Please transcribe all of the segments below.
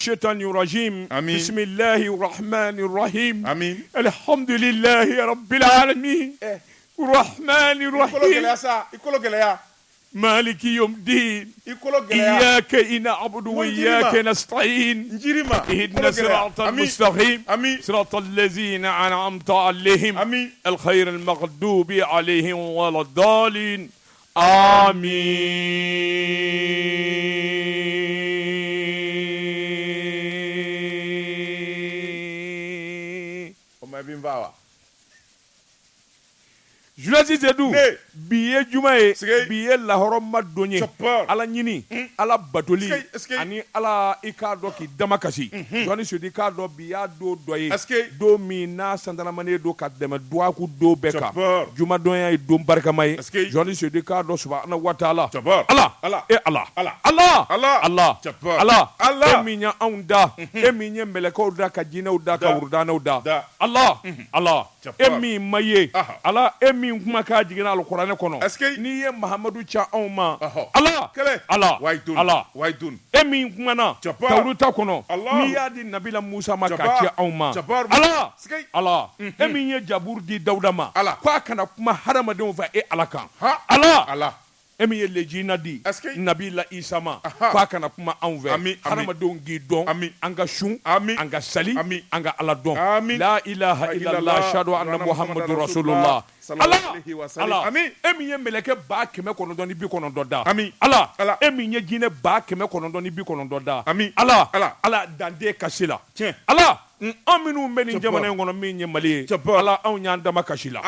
الشيطان الرجيم بسم الله الرحمن الرحيم آمين الحمد لله رب العالمين الرحمن الرحيم مالك يوم الدين إياك نعبد وإياك نستعين اهدنا الصراط المستقيم صراط الذين أنعمت عليهم الخير المغضوب عليهم ولا الضالين آمين. Julasi Zedou biye juma ye biye lahoroma donye ala ɲini ala batoli ani ala ika dɔ k'i dama kasi jɔni sudi k'a dɔ biya do dɔ ye do min n'a santalamane do ka dɛmɛ duwaku do bɛɛ kan jumadɔnya ye don barikama ye jɔni sudi k'a dɔ subahana wa taala ala e min ye anw da e min ye mɛlɛkɛw da ka jinɛw da ka wurudanaw da ala e min ma ye ala e min kuma k'a jiginna alikuranɛ kɔnɔ n'i ye mahamadu ca anw ma ala e min kumana tawurita kɔnɔ n'i y'a di nabila musa ma k'a ci anw ma ala e min ye jaburu di dawuda ma k'a kana kuma hadamadenw fɛ e ala kan ala e min ye lejina di nabila isa ma k'a kana kuma anw fɛ hadamadenw k'i dɔn an ka sun an ka sali an ka ala dɔn la ilaha illallah ashhadu anna muhammadu rasulullah ala e min ye mɛlɛkɛ 990 da ala e min ye jinɛ 990 da ala dande kasi la ala an minnu bɛ nin jamana in kɔnɔ min ye mali ye ala anw y'an dama kasi la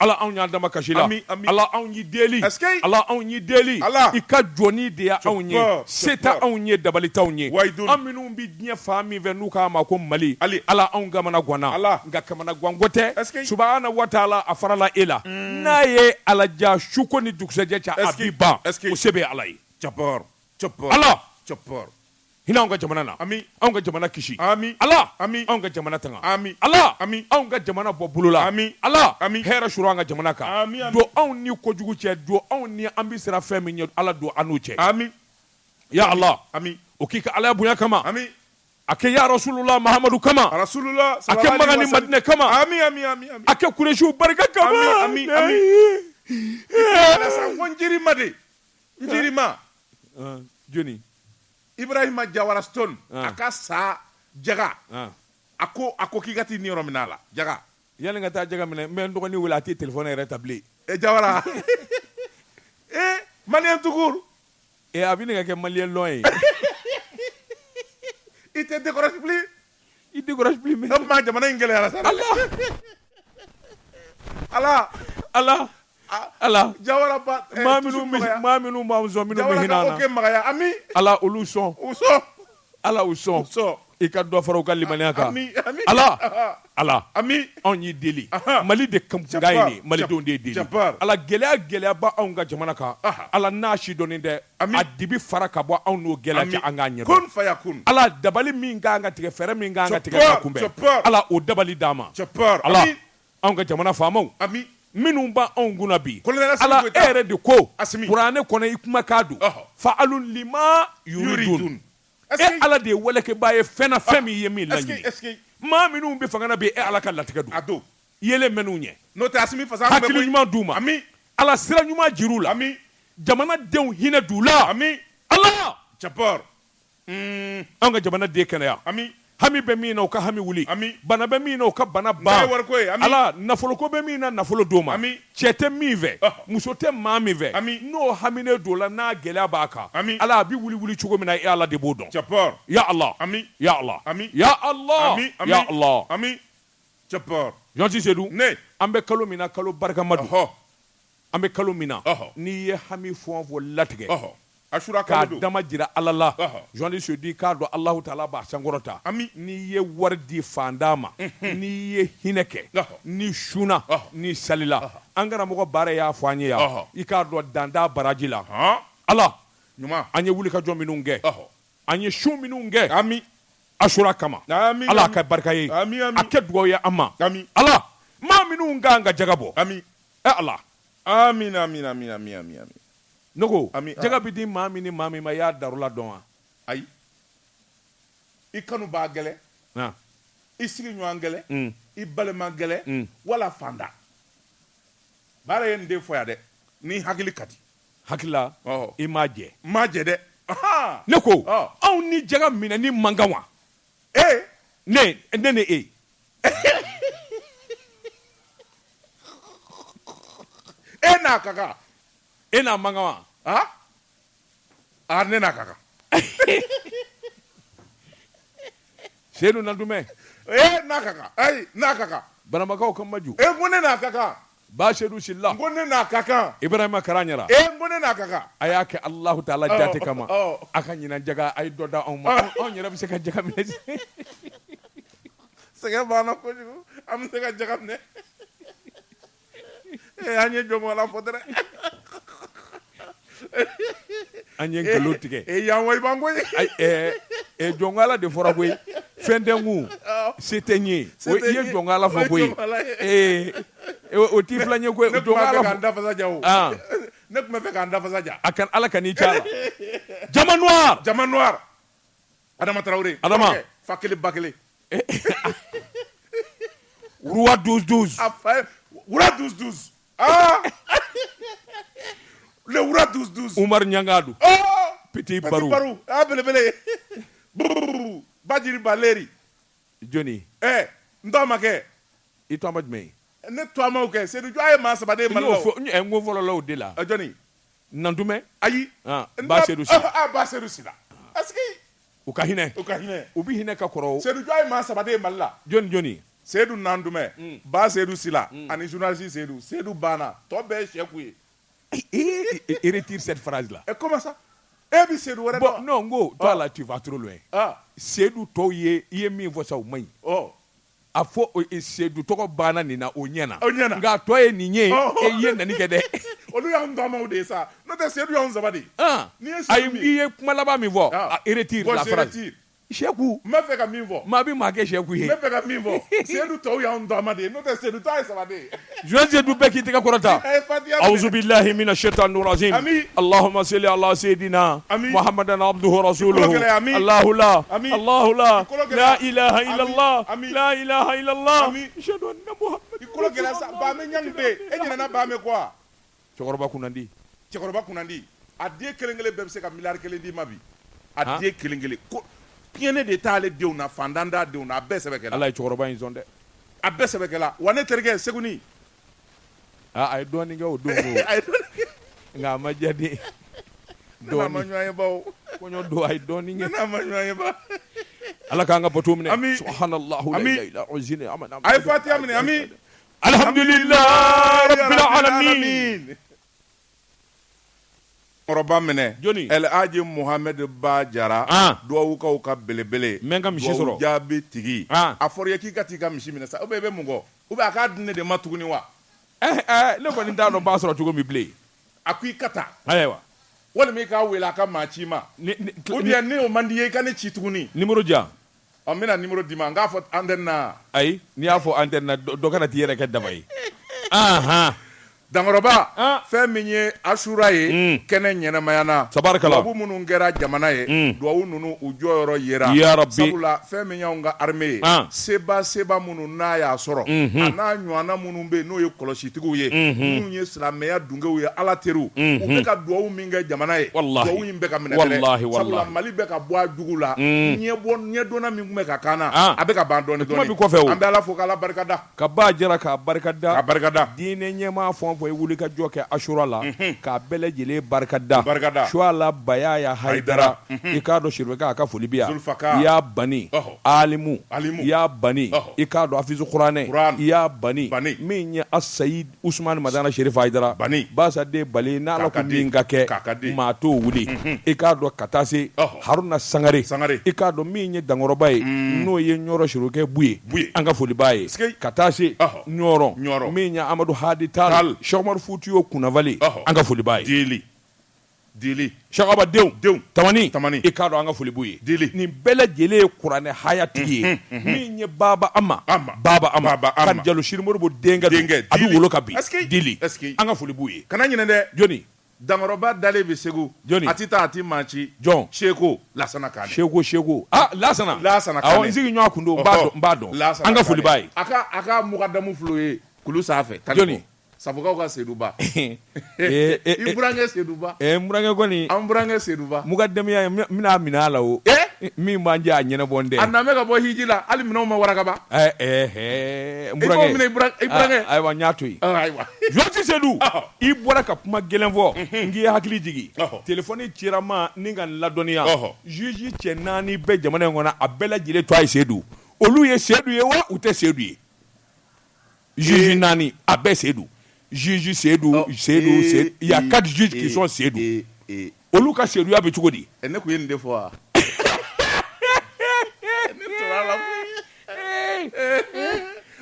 ala anw y'an dama kasi la ala anw y'i deli ala anw y'i deli i ka jɔni de ya anw ye se tɛ anw ye dabali t'anw ye an minnu bɛ diɲɛ fan min fɛ n'u k'a ma ko mali ala anw kamana ganna nka kamana ganko tɛ subahana wa taala a farala e la n'a ye alaja suko ni dugusɛjɛ cɛ a b'i ban o se bɛ ala ye ala hinɛ anw ka jamana na anw ka jamana kisi ala anw ka jamana tanga ala anw ka jamana bɔ bolo la ala hɛrɛ sɔrɔ an ka jamana kan don anw ni kojugu cɛ don anw ni an bɛ siran fɛn min ɲɛ ala don an n'u cɛ ya ala o k'i ka ala bonya kama a kɛ ya rasulullah mahamadu kama a kɛ maka ni madinɛ kama a kɛ kuresiw barika kama njirima joni Ibrahima Jawara Stone a ka sa jaga a ko k'i ka t'i ni yɔrɔ minɛ a la jaga yanni ka taa jaga minɛ n bɛ n dɔgɔnin wele a tɛ telefɔni yɛrɛ ta bilen Jawara maliyɛn tugur a bɛ ne ka kɛ maliyɛn lɔn ye i tɛ décourage bilen i décourage bilen mais o tuma jamana in gɛlɛyara sa ala Jawara ba maa minnu b'an sɔn minnu bɛ hinɛ an na ala olu sɔn ala u sɔn i ka dɔ fara u ka limaniya kan ala anw y'i deli mali de kan ye malidenw de ye deli ala gɛlɛya b'a anw ka jamana kan ala n'a si dɔnnen tɛ a dibi fara ka bɔ anw n'o gɛlɛya cɛ an k'a ɲɛdɔn ala dabali min k'an ka tigɛ fɛɛrɛ min k'an ka tigɛ k'a kunbɛn ala o dabali d'an ma ala anw ka jamana faamaw minnu b'anw kunna bi ala e yɛrɛ de ko kuranɛ kɔnɔ i kumakan don fa'alun lima yuridun e ala de ye walekɛbaa ye fɛn na fɛn min ye min laɲini maa minnu bɛ fanga na bi e ala ka latigɛ don yelen mɛn'u ɲɛ hakili ɲuman d'u ma ala sira ɲuman jir'u la jamanadenw hinɛ d'u la ala anw ka jamana den kɛnɛya hami bɛ min na o ka hami wuli bana bɛ min na o ka bana ban ala nafoloko bɛ min na nafolo d'o ma cɛ tɛ min fɛ muso tɛ maa min fɛ n'o haminen don la n'a gɛlɛya b'a kan ala a bɛ wuli cogo min na e ala de b'o dɔn ya ala ya ala ya ala ya ala jɔnsi sedu an bɛ kalo min na kalo barikama don an bɛ kalo min na n'i ye hami fɔn fɔ latigɛ k'a dama jira ala la jɔnni sodi k'a dɔn alahu taala b'a sankɔrɔta n'i ye wari di fantan ma n'i ye hinɛ kɛ ni sunna ni salila an karamɔgɔ baara y'a fɔ an ye yan i k'a dɔn danda baraji la ala an ye wuli ka jɔ minnu kɛ an ye sun minnu kɛ asura kama ala ka barika ye a kɛ dugawu ye an ma ala maa minnu k'an ka jaga bɔ ala amin ne ko jaga bɛ di maa min ni maa min ma i y'a darula dɔn wa ayi i kanu b'a gɛlɛ i sigi ɲɔgɔn gɛlɛ i balima gɛlɛ wala fanda baara ye nin den fɔ yan dɛ ni hakili ka di hakila i m'a jɛ dɛ ne ko anw ni jaga minɛni man kan wa ne ni e e n'a ka kan e n'a man kan wa ne n'a ka kan Seydou Nandume n'a ka kan ayi n'a ka kan Banamakaw ka maju n ko ne n'a ka kan ba Seydou Silla n ko ne n'a ka kan Ibrahima Karanyara n ko ne n'a ka kan a y'a kɛ Allahu Taala jate kama a ka ɲinan jaga a ye dɔ da anw ma anw yɛrɛ bɛ se ka jaga minɛ sɛgɛn banna kojugu an bɛ se ka jaga minɛ an ye jɔnmɔgɔla fɔ dɛrɛ an ye nkalon tigɛ yan wa i b'an koyi jɔnkala de fɔra koyi fɛn tɛ n kun se tɛ n ye i ye jɔnkala fɔ koyi o t'i fila ɲɛ koyi jɔnkala fɔ ne tun bɛ fɛ k'an dafasa ja o ne tun bɛ fɛ k'an dafasa ja a kan Ala ka n'i ca la Jama Noir Jama Noir Adama Traoré Adama fa kelen ba kelen Roi 12-12 Wura 12-12 le Wura 12-12 Umar Nyangadu Petit Barou belebele Badjiri Baleri Johnny n tɔ ma kɛ i tɔ ma jumɛn ne tɔ ma kɛ Seydou Dia ye maa saba de Mali la n ko fɔlɔ la o de la Johnny Nandume ayi ba Seydou Sila ba Seydou Sila est-ce que u ka hinɛ u bi hinɛ ka kɔrɔ Seydou Dia ye maa saba de Mali la Johnny Seydou Nandume ba Seydou Sila ani journaliste Seydou banna tɔ bɛɛ ye sɛku ye il retire cette phrase là comment ça e bi Seydou wɛrɛ dɔn non n ko toi là tu vas trop loin Seydou tɔw i ye min fɔ sa o man ɲi a fɔ Seydou tɔgɔ banna nin na o ɲɛna nka a tɔ ye nin ye i ye nani kɛ dɛ olu y'anw dɔnmaw de ye sa n'o tɛ Seydou y'anw saba de i ye kuma laban min fɔ i retire la phrase Sɛku n bɛ fɛ ka min fɔ maa bɛ maa kɛ sɛku ye n bɛ fɛ ka min fɔ Seydou tɔw y'anw dɔnma de ye n'o tɛ Seydou ta ye saba de ye Joël Seydou bɛɛ k'i tɛgɛ kɔrɔta A'udhu billahi minash shaitanir rajim Allahumma salli ala sayyidina Muhammadan abduhu rasuluhu Allahu la la ilaha illallah la ilaha illallah ashhadu anna Muhammad ikolo gɛlɛya sa ba me ɲangi de e ɲinɛna ba me quoi cɛkɔrɔba kunnandi a den kelen-kelen bɛɛ bɛ se ka miliyari kelen d'i ma bi a den kelen-kelen ko piɲɛne de t'ale denw na fantan t'a denw na a bɛɛ sɛbɛkɛla Ala ye cɛkɔrɔba in sɔn dɛ a bɛɛ sɛbɛkɛla wa ne terikɛ Seguni a ye dɔɔnin kɛ o don nka a ma diya den dɔɔnin ma ɲɔgɔn ye bawo kɔɲɔ don a ye dɔɔnin kɛ n'a ma ɲɔgɔn ye ba Ala k'an ka bato minɛ subhanallahu la ilaha illa huwa a ye Fatiha minɛ ami alhamdulillahi rabbil alamin kɔrɔba minɛ Joni El Hadji Mohamed Ba Jara duwawukaw ka belebele n bɛ n ka misi sɔrɔ jaabi tigi a fɔra k'i ka t'i ka misi minɛ sa ou bien i bɛ mun kɔ ou bien a k'a di ne de ma tuguni wa ne kɔni t'a dɔn b'a sɔrɔ cogo min bilen a ko i ka taa ayiwa walima i k'a wele a ka maa ci ma ou bien ni o man di ye i ka ne ci tuguni numéro di yan n bɛna numéro d'i ma n k'a fɔ antenne na ayi n'i y'a fɔ antenne na dɔ kana t'i yɛrɛ kɛ daba ye Dankɔrɔba fɛn min ye Asura ye kɛnɛ ɲɛnamayana tabarakala duwawu minnu kɛra jamana ye duwawu ninnu u jɔyɔrɔ yera sabula fɛn min y'anw ka armée ye seba minnu n'a y'a sɔrɔ a n'a ɲɔgɔnna minnu bɛ yen n'o ye kɔlɔsitigiw ye minnu ye silamɛya dunkew ye Ala teriw u bɛ ka duwawu min kɛ jamana ye duwawu in bɛ ka minɛ sabula Mali bɛ ka bɔ a jugu la ɲɛdɔnna min tun bɛ ka kaana a bɛ ka ban dɔɔnin dɔɔnin an bɛ Ala fo k'Ala barikada ka Ba Jara k'a barikada diinɛ ɲɛmaa fɛn o fɛn ye wuli ka jɔ kɛ Asura la k'a bɛɛ lajɛlen barikada Suala Bayaya Haidara i k'a dɔn Siribeka a ka foli bi yan i y'a bani Alimu i y'a bani i k'a dɔn Afizu Kuranɛ i y'a bani min ye Asayid Usmani Madana Sherif Haidara Basaden Bale n'Ala ko min ka kɛ maa t'o wuli i k'a dɔn ka taa se Haruna Sangare i k'a dɔn min ye dankɔrɔba ye n'o ye Ɲɔrɔ Sirokɛ Buye an ka foli b'a ye ka taa se Ɲɔrɔ min ye Amadu Hadi Tal Cheikh Omar Foutiyou Kunavale an ka foli b'a ye Dili Cheikh Aba denw Tamani i k'a dɔn an ka foli b'u ye nin bɛɛ lajɛlen ye kuranɛ haya tigi ye min ye Baba Ama kan Jalo Sirimoribo denkɛ a bɛ wolo ka bin Dili an ka foli b'u ye kana ɲinɛ dɛ Joni Dankɔrɔba dalen bɛ Segu a tɛ taa a tɛ maa ci Seko Lasana Kane Seko Lasana Kane n sigi ɲɔgɔn kun don n b'a dɔn an ka foli b'a ye a ka mukadamu filo ye kulu sanfɛ jɔnni Sabukaw ka Seydouba i burankɛ Seydouba n burankɛ kɔni an burankɛ Seydouba mukadamiya n bɛna minɛ a la o min b'an jɛ a ɲɛnabɔ n tɛ a na bɛ ka bɔ hiji la hali minɛnw ma warakaba n burankɛ ayiwa n y'a to yen Jonti Seydou i bɔra ka kuma gɛlɛn fɔ n k'i hakili jigin telefɔni cira ma ni ka n ladɔnniya juge cɛ 4 bɛɛ jamana in kɔnɔ a bɛɛ lajɛlen to a ye Seydou olu ye Seydou ye wa u tɛ Seydou ye juge 4 a bɛɛ Seydou juge Seydou il y a 4 juges qui sont Seydou olu ka Seydouya bɛ cogo di ne kun ye nin de fɔ wa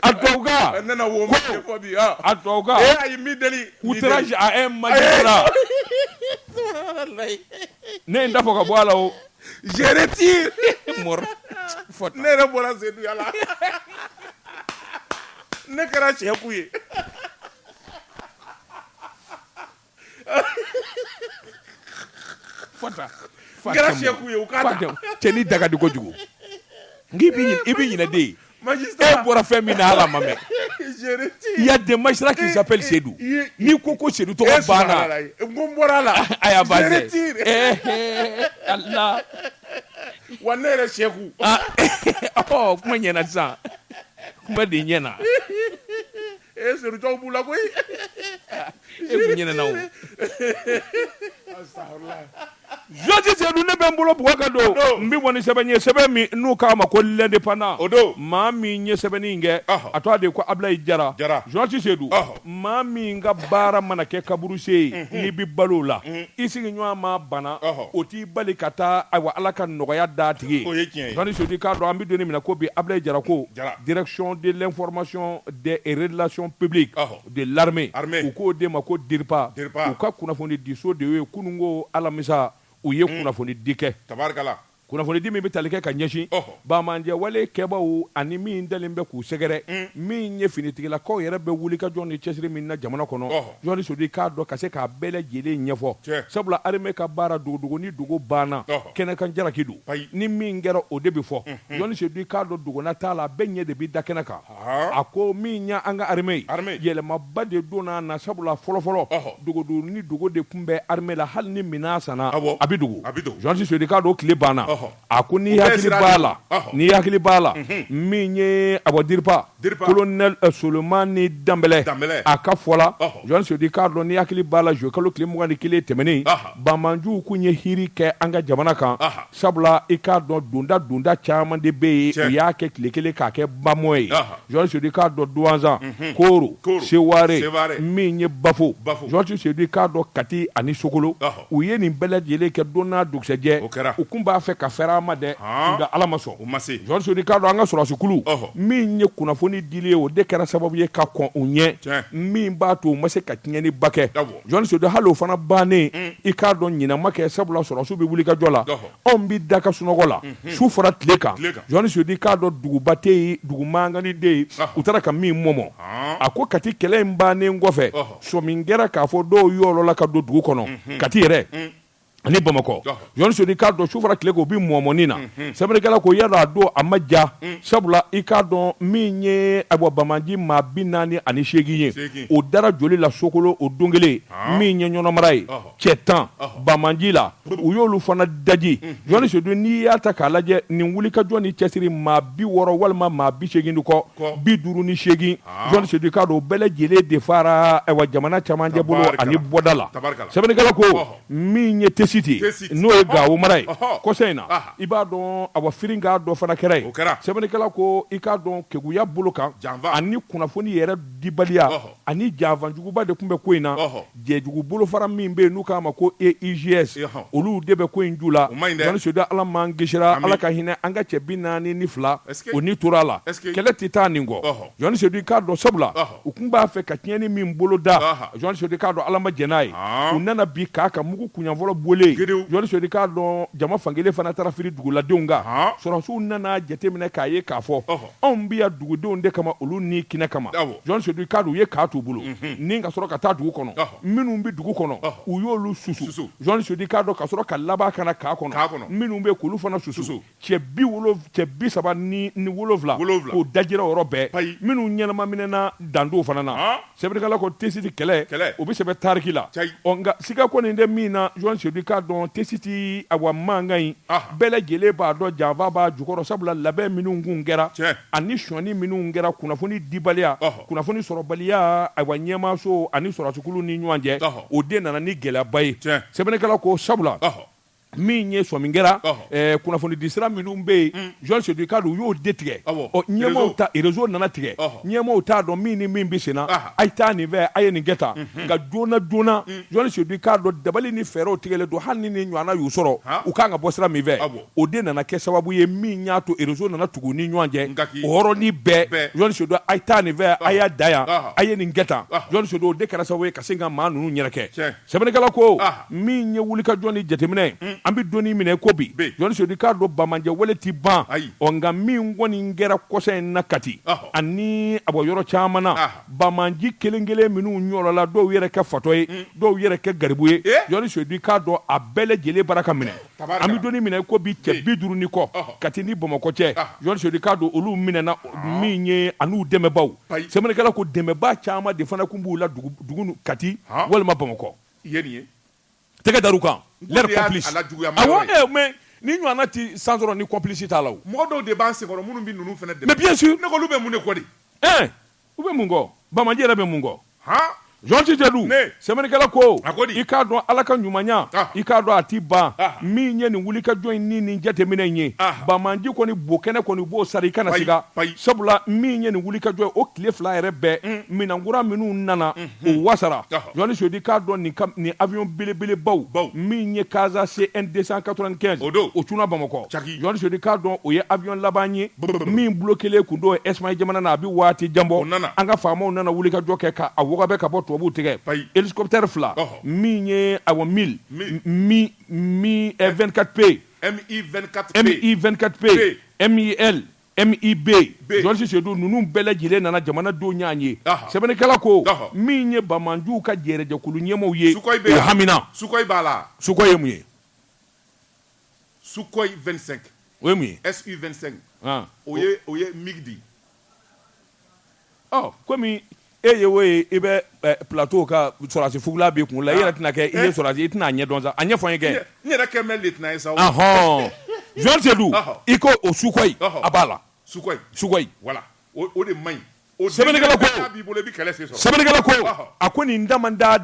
a tubabukan ne na wo ma fɔ bi a tubabukan ayi mi deli outrage à un magistrat ne ye n da fɔ ka bɔ a la o je retire ne yɛrɛ bɔra Seydouya la ne kɛra Sɛku ye fata kɛra Sɛku ye u k'a ta cɛ ni daga di kojugu i bɛ ɲinɛ den magistrat bɔra fɛn min na ala ma mɛn il y a des magistrats qui s'appellent Seydou n'i ko Seydou tɔgɔ banna n ko n bɔra la a y'a basé Allah wa ne yɛrɛ Sɛku kuma ɲɛna sisan kuma de ɲɛna Seydou tɔw b'u la koyi kun ɲɛna o Jonti Seydou ne bɛ n bolo bugɔ ka don n bɛ bɔ ni sɛbɛn ye sɛbɛn min n'u k'a ma ko l'indépendant o don maa min ye sɛbɛnni in kɛ a tɔgɔ de ko Ablaye Jara Jonti Seydou maa min ka baara mana kɛ kaburuse ye n'i bɛ balo la i sigiɲɔgɔn ma bana o t'i bali ka taa ayiwa Ala ka nɔgɔya d'a tigi o ye tiɲɛ ye Jonti Seydou k'a dɔn an bɛ don min na ko bi Ablaye Jara ko direction de l'information des relations publiques de l'armée u k'o de ma ko DIRPA u ka kunnafoni diso de ye kunun ko alamisa u ye kunnafoni di kɛ tabarikala kunnafoni di min bɛ tali kɛ ka ɲɛsin bamanjɛ wale kɛbaw ani min dalen bɛ k'u sɛgɛrɛ min ye finitigilakaw yɛrɛ bɛ wuli ka jɔn ni cɛsiri min na jamana kɔnɔ Jonti Seydou k'a dɔn ka se k'a bɛɛ lajɛlen ɲɛfɔ sabula armée ka baara dogo ni dogo banna kɛnɛkan jalaki don ni min kɛra o de bɛ fɔ Jonti Seydou k'a dɔn dogona t'a la bɛɛ ɲɛ de bɛ da kɛnɛ kan a ko min ɲɛ an ka armée yɛlɛmaba de donna na sabula fɔlɔfɔlɔ dogo ni dogo de tun bɛ armée la hali ni minan sanna a bɛ dogo Jonti Seydou k'a dɔn tile banna a ko n'i hakili b'a la min ye abɔ DIRPA colonel Solomani Danbɛlɛ a ka fɔ la Jonti Seydou k'a dɔn n'i hakili b'a la jo kalo tile 21 tɛmɛnen Bamanjuw kun ye hiri kɛ an ka jamana kan sabula i k'a dɔn donda caman de bɛ yen u y'a kɛ tile kelen k'a kɛ bamɔ ye Jonti Seydou k'a dɔn Douanzan Koro Seware min ye Bafo Jonti Seydou k'a dɔn Kati ani Sokolo u ye nin bɛɛ lajɛlen kɛ don n'a dugusɛjɛ u kun b'a fɛ ka fɛrɛ ma dɛ nka Ala ma sɔn Jonti Seydou k'a dɔn an ka sɔrɔdasikulu min ye kunnafoni dili ye o de kɛra sababu ye ka kɔn u ɲɛ min b'a to u ma se ka tiɲɛni ba kɛ Jonti Seydou hali o fana bannen i k'a dɔn ɲinɛ ma kɛ sabula sɔrɔdasiw bɛ wuli ka jɔ la anw bɛ da ka sunɔgɔ la su fara tile kan Jonti Seydou k'a dɔn duguba tɛ yen dugu mangani de yen u taara ka min mɔmɔ a ko Kati kɛlɛ in bannen kɔfɛ sɔmin kɛra k'a fɔ dɔw yɔrɔla ka don dugu kɔnɔ Kati yɛrɛ ani Bamakɔ Jonti Seydou k'a dɔn su fara tile k'o bɛ mɔmɔni na sɛbɛnnikɛla ko yadɔ a don a ma ja sabula i k'a dɔn min ye ayiwa Bamanji maa 48 ye o dara joli la Sokolo o don kelen min ye ɲɔnɔmara ye cɛ 10 Bamanji la u y'olu fana daji Jonti Seydou n'i y'a ta k'a lajɛ nin wulikajɔ ni cɛsiri maa 60 walima maa 80 kɔ 58 Jonti Seydou k'a dɔn o bɛɛ lajɛlen de fara ayiwa jamana camancɛ bolo ani bɔda la sɛbɛnnikɛla ko min ye tesi n'o ye Gawo mara ye kɔsɛ in na i b'a dɔn awa firinga dɔ fana kɛra ye sɛbɛnnikɛla ko i k'a dɔn keguya bolo kan ani kunnafoni yɛrɛ dibaliya ani janfanjuguba de tun bɛ ko in na jɛjugu bolofara min bɛ yen n'u k'a ma ko EIGS olu de bɛ ko in ju la Jonti Seydou Ala m'an kisira Ala ka hinɛ an ka cɛ 42 o ni tora la kɛlɛ tɛ taa nin kɔ Jonti Seydou k'a dɔn sabula u tun b'a fɛ ka tiɲɛni min bolo da Jonti Seydou k'a dɔn Ala ma jɛn n'a ye u nana bi k'a ka mugu kunyanfɔlɔ bɔlen be jɔn sodi k'a dɔn jama fankelen fana taara firi duguladenw kan sɔrɔsiw nana jateminɛ k'a ye k'a fɔ anw bɛ yan dugudenw de kama olu ni kɛnɛ kama jɔn sodi k'a dɔn u ye kaa t'u bolo ni ka sɔrɔ ka taa dugu kɔnɔ minnu bɛ dugu kɔnɔ u y'olu susu jɔn sodi k'a dɔn ka sɔrɔ ka laban kana kaa kɔnɔ minnu bɛ k'olu fana susu cɛ 30 ni 7 k'o dajira o yɔrɔ bɛɛ minnu ɲɛnama minɛna dandow fana na sɛbɛnnikɛla ko tesiti kɛlɛ o bɛ sɛbɛn tariki la nka siga kɔni tɛ min na jɔn sodi k'a dɔn tesiti awa mankan in bɛɛ lajɛlen b'a dɔn janfa b'a jukɔrɔ sabula labɛn minnu kun kɛra ani sɔnni minnu kɛra kunnafoni dibaliya kunnafoni sɔrɔbaliya awa ɲɛmaaso ani sɔrɔsikulu ni ɲɔgɔn cɛ o de nana ni gɛlɛyaba ye sɛbɛnnikɛla ko sabula min ye sɔmin kɛra kunnafoni disira minnu bɛ yen jɔn sodi k'a dɔn u y'o de tigɛ ɲɛmaaw ta réseau nana tigɛ ɲɛmaaw t'a dɔn min ni min bɛ sen na a ye taa nin fɛ a ye nin kɛ tan nka joona jɔn sodi k'a dɔn dabali ni fɛɛrɛw tigɛlen don hali ni ɲɔgɔnna y'u sɔrɔ u kan ka bɔ sira min fɛ o de nana kɛ sababu ye min y'a to réseau nana tugu ni ɲɔgɔn cɛ o yɔrɔnin bɛɛ jɔn sodi a ye taa nin fɛ a y'a da yan a ye nin kɛ tan jɔn sodi o de kɛra sababu ye ka se ka maa ninnu ɲɛnakɛ sɛbɛnnikɛla ko min ye wulikajɔ ni jateminɛ an bɛ donni minɛ ko bi jɔn sodi k'a dɔn bamajɛ wale ti ban nka min kɔni kɛra kɔsa in na kati ani a bɔ yɔrɔ caman na bamaji kelen minnu ɲɔgɔnla dɔw yɛrɛ kɛ fatɔ ye dɔw yɛrɛ kɛ garibu ye jɔn sodi k'a dɔn a bɛɛ lajɛlen bara ka minɛ an bɛ donni minɛ ko bi cɛ 50 ni kɔ kati ni bamakɔ cɛ jɔn sodi k'a dɔn olu minɛna min ye an'u dɛmɛbaw sɛbɛnnikɛla ko dɛmɛba caman de fana kun b'u la dugu kati walima bamakɔ tɛgɛ dar'u kan leur complice awɔ mais ni ɲɔgɔnna ti san sɔrɔ ni complice t'a la o mɔgɔ dɔw de b'an senkɔrɔ minnu bɛ ninnu fana dɛmɛ mais bien sûr ne ko olu bɛ mun de kɔ de u bɛ mun kɔ bamaji yɛrɛ bɛ mun kɔ jɔn si tɛ dun sɛbɛnnikɛla ko i k'a dɔn ala ka ɲumanya i k'a dɔn a ti ban min ye nin wulikajɔ in ni nin jateminɛ in ye bamaji kɔni bokɛnɛ kɔni b'o sara i kana siga sabula min ye nin wulikajɔ ye o tile 2 yɛrɛ bɛɛ minɛnkura minnu nana o wasara jɔn sodi k'a dɔn nin avion belebelebaw min ye Casa CN 295 o cunna bamakɔ jɔn sodi k'a dɔn o ye avion laban ye min bloquelen kun don Espagne jamana na a bɛ waati jan bɔ an ka faamaw nana wulikajɔ kɛ ka a wagabɛ ka bɔ tubabuw tigɛ hélicoptère 2 min ye awɔ mi 24P mi 24P MIL MIB jɔn sodi ninnu bɛɛ lajɛlen nana jamana denw ɲ'a ye sɛbɛnnikɛla ko min ye bamanjuw ka jɛrɛjɛkulu ɲɛmaaw ye o hamina Sukoyi b'a la Sukoyi ye mun ye Sukoyi 25 o ye mun ye SU 25 o ye MIG komi e ye o ye i bɛ plateau ka sɔrɔdasi fugula b'i kun la i yɛrɛ tɛna kɛ i ye sɔrɔdasi i tɛna a ɲɛdɔn sa a ɲɛfɔ n ye kɛ n yɛrɛ kɛ mɛ lieutenant ye sa jɔn sedu i ko o Sukoyi a b'a la Sukoyi voilà o de man ɲi sɛbɛnnikɛla ko a ko nin damanda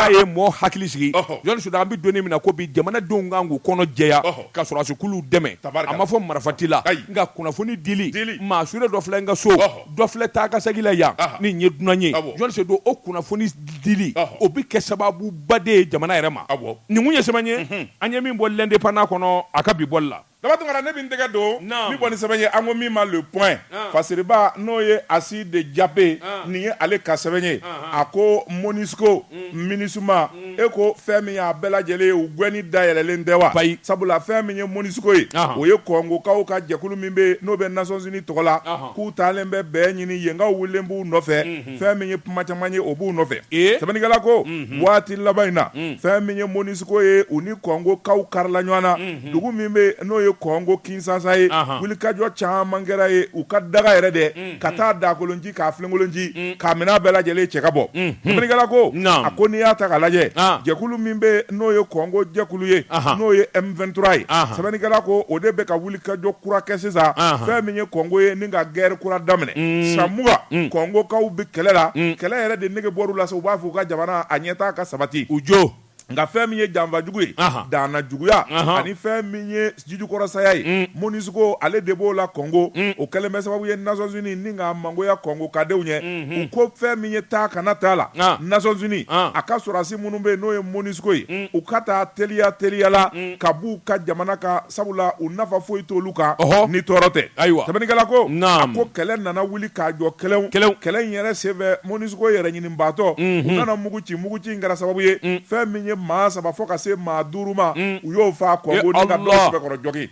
ye mɔgɔ hakili sigi jɔn sodi an bɛ donni min na ko bi jamanadenw kan k'u kɔnɔ jɛya ka sɔrɔdasikuluw dɛmɛ a ma fɔ marifati la nka kunnafoni dili maa suɲɛ dɔ filɛ n ka so dɔ filɛ taa ka segin la yan nin ye dunan ye jɔn sodi o kunnafoni dili o bɛ kɛ sababuba de ye jamana yɛrɛ ma nin kun ye sɛbɛn ye an ye min bɔ l'indépendant kɔnɔ a ka bi bɔli la Dabatungara ne bɛ n tɛgɛ don min bɔ ni sɛbɛn ye an ko min ma le point Fasiriba n'o ye Aside Jape nin ye ale ka sɛbɛn ye a ko MONUSCO MINUSMA e ko fɛn min y'a bɛɛ lajɛlen ye u gɛnni dayɛlɛlen tɛ wa sabula fɛn min ye MONUSCO ye o ye Kɔngokaw ka jɛkulu min bɛ n'o bɛ Nations Unies tɔgɔ la k'u taalen bɛ bɛɛ ɲini yenkaw wulilen b'u nɔfɛ fɛn min ye kuma caman ye o b'u nɔfɛ sɛbɛnnikɛla ko waati laban in na fɛn min ye MONUSCO ye u ni Kɔngokaw karila ɲɔgɔn na dugu min bɛ n'o ye Kongo Kinshasa ye wulikajɔ caman kɛra ye u ka daga yɛrɛ dɛ ka taa dakolonji k'a filenkolonji k'a minɛ bɛɛ lajɛlen cɛ ka bɔ sɛbɛnnikɛla ko a ko n'i y'a ta k'a lajɛ jɛkulu min bɛ n'o ye Kongo jɛkulu ye n'o ye M23 ye sɛbɛnnikɛla ko o de bɛ ka wulikajɔ kura kɛ sisan fɛn min ye Kongo ye ni ka guerre kura daminɛ san 20 Kongokaw bɛ kɛlɛ la kɛlɛ yɛrɛ de nege bɔr'u la se u b'a fɔ u ka jamana a ɲɛtaa ka sabati u jo nka fɛn min ye janfajugu ye danna juguya ani fɛn min ye jijukɔrɔsaya ye MONUSCO ale de b'o la Kongo o kɛlen bɛ sababu ye Nations Unies ni ka mangoya Kongo kadenw ɲɛ u ko fɛn min ye taa kana taa la Nations Unies a ka sɔrɔdasi minnu bɛ yen n'o ye MONUSCO ye u ka taa teliya la ka b'u ka jamana kan sabula u nafa foyi t'olu kan ni tɔɔrɔ tɛ sɛbɛnnikɛla ko a ko kɛlɛ nana wuli k'a jɔ kɛlɛ in yɛrɛ senfɛ MONUSCO yɛrɛ ɲinibaatɔ u nana mugu ci in kɛra sababu ye fɛn min ye ye maa 3 fo ka se maa 5 ma u y'o fa Kongo ni ka dɔ sɛbɛkɔrɔ jogi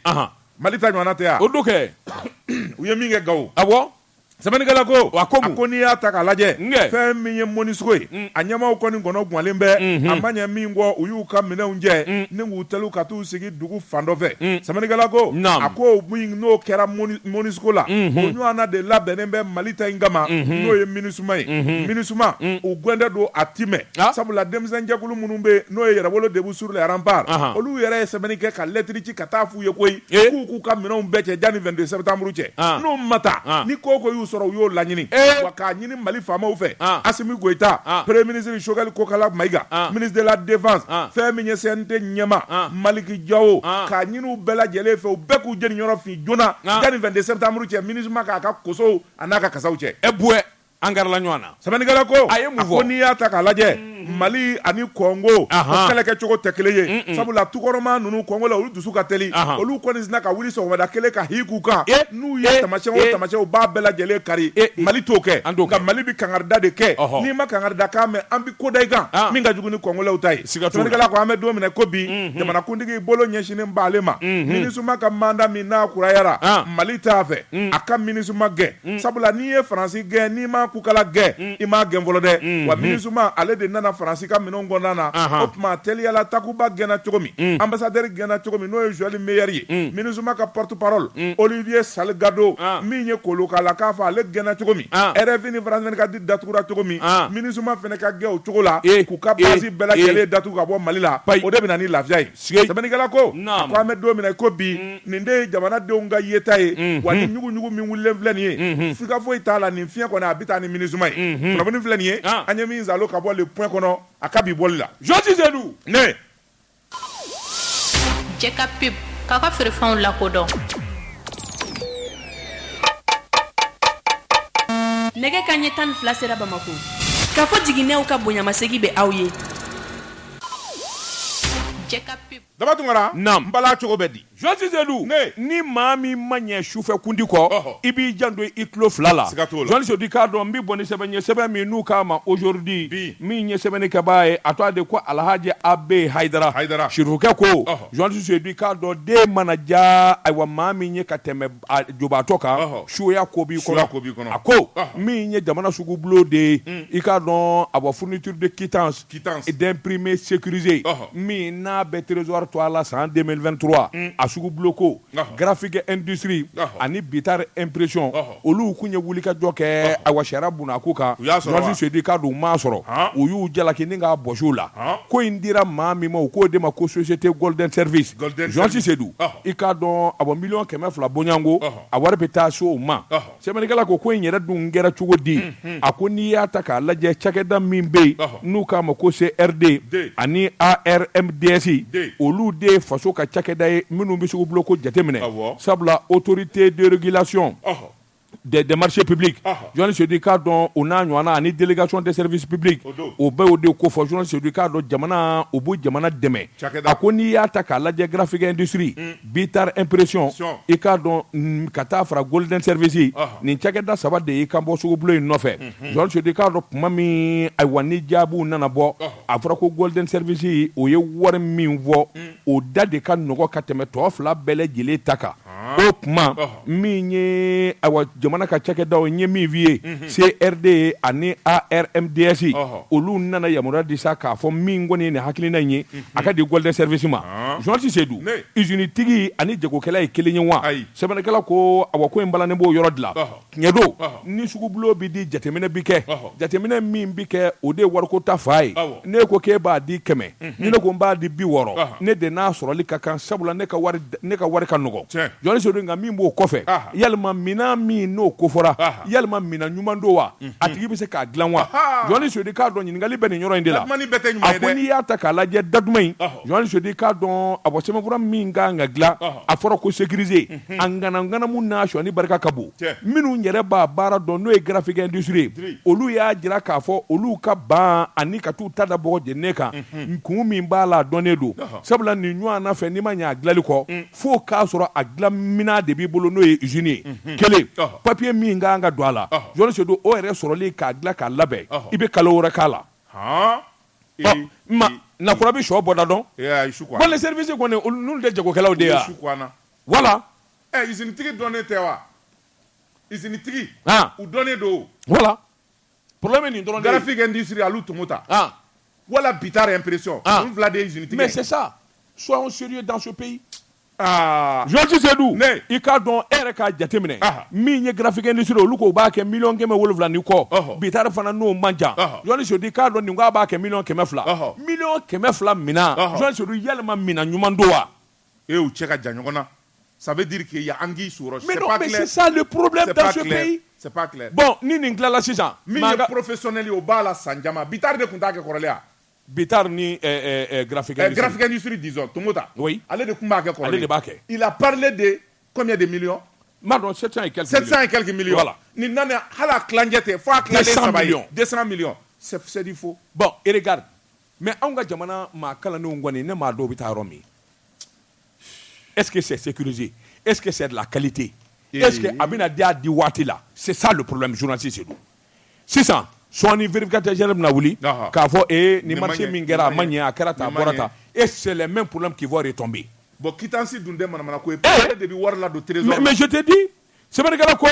Mali ta ɲɔgɔnna tɛ ya o do kɛ u ye min kɛ Gawo awɔ sɛbɛnnikɛla ko a ko n'i y'a ta k'a lajɛ fɛn min ye mɔnisogo ye a ɲɛmaaw kɔni kɔnɔ guwanlen bɛ a ma ɲɛ min kɔ u y'u ka minɛnw jɛ ni k'u teliw ka t'u sigi dugu fan dɔ fɛ sɛbɛnnikɛla ko a ko min n'o kɛra mɔnisogo la o ɲɔgɔnna de labɛnnen bɛ Mali ta in kama n'o ye MINUSMA ye MINUSMA u gwɛndɛ don a ti mɛn sabula denmisɛnjɛkulu minnu bɛ n'o ye Yɛrɛwolo Debout sur les remparts olu yɛrɛ ye sɛbɛnni kɛ ka lɛtiri ci ka taa f'u ye koyi k'u k'u ka minɛnw bɛɛ cɛ janni 22 septembre cɛ n'o ma taa ni ko y'u sɔrɔ u y'o laɲini wa k'a ɲini Mali faamaw fɛ Assimi Goïta premier ministre Choguel Kokala Maïga ministre de la défense fɛn min ye CNT ɲɛma Maliki Diawo k'a ɲini u bɛɛ lajɛlen fɛ u bɛɛ k'u jeni ɲɔgɔn fin joona janni 22 septembre cɛ MINUSMA k'a ka kosow a n'a ka kasaw cɛ an garala ɲɔgɔn na sɛbɛnnikɛla ko a ko n'i y'a ta k'a lajɛ Mali ani Kongo o kɛlɛkɛcogo tɛ kelen ye sabula tukɔrɔma ninnu Kongo la olu dusu ka teli olu kɔni sina ka wuli sɔgɔmada kelen ka hi k'u kan n'u ye tamasiyɛn o tamasiyɛn u b'a bɛɛ lajɛlen kari Mali t'o kɛ nka Mali bi kangarida de kɛ n'i ma kangarida kan mɛn an bi ko da i kan min ka jugu ni Kongolɛw ta ye sɛbɛnnikɛla ko an bɛ don minɛ ko bi jamanakuntigi bolo ɲɛsinen b'ale ma MINUSMA ka mandat min n'a kurayara Mali t'a fɛ a ka MINUSMA gɛn sabula n'i ye Faransi gɛn n'i ma kukala gɛn i m'a gɛn fɔlɔ dɛ wa MINUSMA ale de nana Faransi ka minɛnw kɔnɔna na o tuma teliyala takuba gɛnna cogo min ambassadeur gɛnna cogo min n'o ye Joël Meyer ye MINUSMA ka porte parole Olivier Salgado min ye koloka la k'a fɔ ale gɛnna cogo min RFI ni France 24 di datugura cogo min MINUSMA fɛnɛ ka gɛn o cogo la k'u ka base bɛɛ lajɛlen datugu ka bɔ Mali la o de bɛ na ni lafiya ye sɛbɛnnikɛla ko a ko an bɛ don min na ko bi nin de ye jamanadenw ka yeta ye wa ni ɲuguɲugu min wulilen filɛ nin ye fika foyi t'a la nin fiɲɛ kɔni a bɛ taa ni MINUSMA ye kunnafoni filɛ nin ye an ye min zalo ka bɔ le point kɔnɔ a ka bi bɔli la Joti Zedou ne Jeka Pip k'a ka feerefɛnw lakodɔn nɛgɛ kanɲɛ 12 sera Bamako k'a fɔ jiginɛw ka bonyamasegi bɛ aw ye Jeka Pip Daba Tunkara n bala cogo bɛ di Joti Zedou ni maa min ma ɲɛ sufɛ kundi kɔ i b'i janto i tulo 2 la Jɔnni Sodi k'a dɔn n bɛ bɔ ni sɛbɛn ye sɛbɛn min n'u k'a ma aujourd'hui min ye sɛbɛnnikɛbaa ye a tɔgɔ de ko Alhaji Abe Haidara sirifukɛ ko Jɔnni Sodi k'a dɔn den mana ja ayiwa maa min ye ka tɛmɛ jobaatɔ kan suya ko b'i kɔnɔ a ko min ye jamana sugu bulon de ye i k'a dɔn a bɔ fourniture de quittance d'imprimé sécurisé min n'a bɛ trésor to a la san 2023 a sugu buloko graphique industrie ani bitar impression olu kun ye wulikajɔ kɛ ayiwa sariya bunna ko kan Jɔnsi Sedi k'a dɔn u m'a sɔrɔ u y'u jalaki ni k'a bɔsiw la ko in dira maa min ma u k'o de ma ko société Golden Service Jɔnsi Sedu i k'a dɔn a bɔ 1,200,000 bɔɲanko a wari bɛ taa so o ma sɛbɛnnikɛla ko in yɛrɛ dun kɛra cogo di a ko n'i y'a ta k'a lajɛ cakɛda min bɛ yen n'u k'a ma ko CRD ani ARMDS olu de faso ka cakɛda ye minnu bɛ sugu bulon ko jateminɛ sabula autorité de régulation des marchés publics Jɔnni Sedi k'a dɔn o n'a ɲɔgɔnna ani délégation des services publics o bɛɛ o de ko fɔ Jɔnni Sedi k'a dɔn jamana o b'u jamana dɛmɛ a ko n'i y'a ta k'a lajɛ graphique industrie bitar impression i k'a dɔn ka taa fara Golden Service nin cakɛda 3 de y'i kan bɔ sugu bulon in nɔfɛ Jɔnni Sedi k'a dɔn tuma min ayiwa ni jaabiw nana bɔ a fɔra ko Golden Service o ye wari min fɔ o da de ka nɔgɔ ka tɛmɛ tɔ 2 bɛɛ lajɛlen ta kan o tuma min ye ayiwa jamana ka cakɛdaw n ye min f'i ye CRD ani ARMDS olu nana yamaruya di sa k'a fɔ min kɔni ye nin hakilina in ye a ka di Golden Service ma Jɔnsi Sedu usine tigi ani jagokɛla ye kelen ye wa sɛbɛnnikɛla ko ayiwa ko in balannen b'o yɔrɔ de la tiɲɛ don ni sugu bulon bi di jateminɛ bi kɛ jateminɛ min bi kɛ o de ye wariko ta fa ye ne ko k'e b'a di 100 ni ne ko n b'a di 600 ne de n'a sɔrɔli ka kan sabula ne ka wari ka nɔgɔ Jɔnni Sedu nka min b'o kɔfɛ yalima minan min n'o kofɔra yalima minan ɲuman don wa a tigi bɛ se k'a dilan wa Jɔnni Sedi k'a dɔn ɲininkali bɛ nin yɔrɔ in de la a ko n'i y'a ta k'a lajɛ datuma in Jɔnni Sedi k'a dɔn a bɔ sɛbɛnfura min kan ka dilan a fɔra ko sécurisé a nganamu n'a sɔnni barika ka bon minnu yɛrɛ b'a baara dɔn n'o ye graphique industrie olu y'a jira k'a fɔ olu ka ban ani ka t'u ta da bɔgɔ jeninen kan kun min b'a la a dɔnnen don sabula nin ɲɔgɔnna fɛ n'i ma ɲɛ a dilanli kɔ fo k'a sɔrɔ a dilan mina de b'i bolo n'o ye usine ye kelen papier min kan ka don a la Jɔnni Sedu o yɛrɛ sɔrɔli k'a dilan k'a labɛn i bɛ kalo wɛrɛ k'a la nakura bi sho boda don bon les services ko ne nous de jago kala o de ya voilà usine tigi donné te wa usine tigi ou donné do voilà problème ni don graphique industrie alu tumota voilà bitar impression on vla des usines tigi mais c'est ça soyons sérieux dans ce pays je dis c'est d'où il ka don ere ka jatemine mi nye graphique industrie olu ko ba ke million keme wolofla ni ko bitar fana no manja je dis di ka don ni nga ba ke million keme fla mina je dis yelma mina nyumando wa ou cheka janyona ça veut dire qu'il y a anguille sous roche. Mais non, mais c'est ça le problème dans ce pays. C'est pas clair. Bon, ni n'ingla la sisa. Mi professionnel au bas la sanjama. Bitar de kunta ke korolea. Bitar ni graphique industrie. Graphique industrie disons. Tumota. Oui. Allez de kumba ke korolea. Allez de baké. Il a parlé de combien de millions? Madon 700 et quelques 700 et quelques millions. Voilà. Ni nane hala klanjete faut aclarer 200 millions. 200 millions. C'est du faux. Bon, et regarde. Mais on ga jamana ma kala no ngwani ne ma do bitaromi. Est-ce que c'est sécurisé? Est-ce que c'est de la qualité? Est-ce que Abina Dia di wati là? C'est ça le problème journaliste c'est nous. C'est ça. Soit ni vérificateur général na wuli ka fo ni marché mingera manya karata borata et c'est les mêmes problèmes qui vont retomber. Bon quitansi dunde manamana ko e de bi war la do trésor. Mais je te dis Sebenarnya ko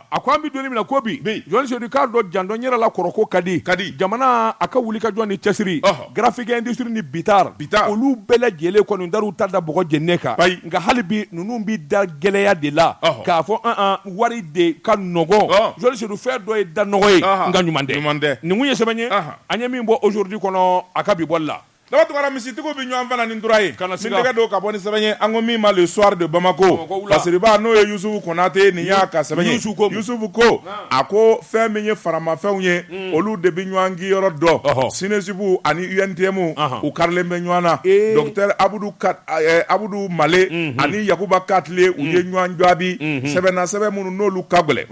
akwa mi doni mina ko bi joni se Ricardo jando nyera la koroko kadi jamana aka wuli ka joni chesiri graphic industry ni bitar olu bele jele ko ndaru tada bogo jenneka nga halibi nunu bi da geleya de la ka fo wari de kan nogo joni se du faire do e da nogo nga nyumande ni munye sebenye anyami mbo aujourd'hui kono aka bi bolla D'abord, tu vas me citer que nous avons un endroit. Quand nous avons do kaboni sebanye angomi ma le soir de Bamako. Parce que ba no Youssouf Konate ni ya ka sebanye. Youssouf ko ako fe menye farama fe unye olu de binywangi yoro do. Sinezibu ani UNTM u Karle Menywana. Docteur Abdou Malé ani Yakuba Katle u ye nywanjo abi. Sebena sebe munu no lu kagole.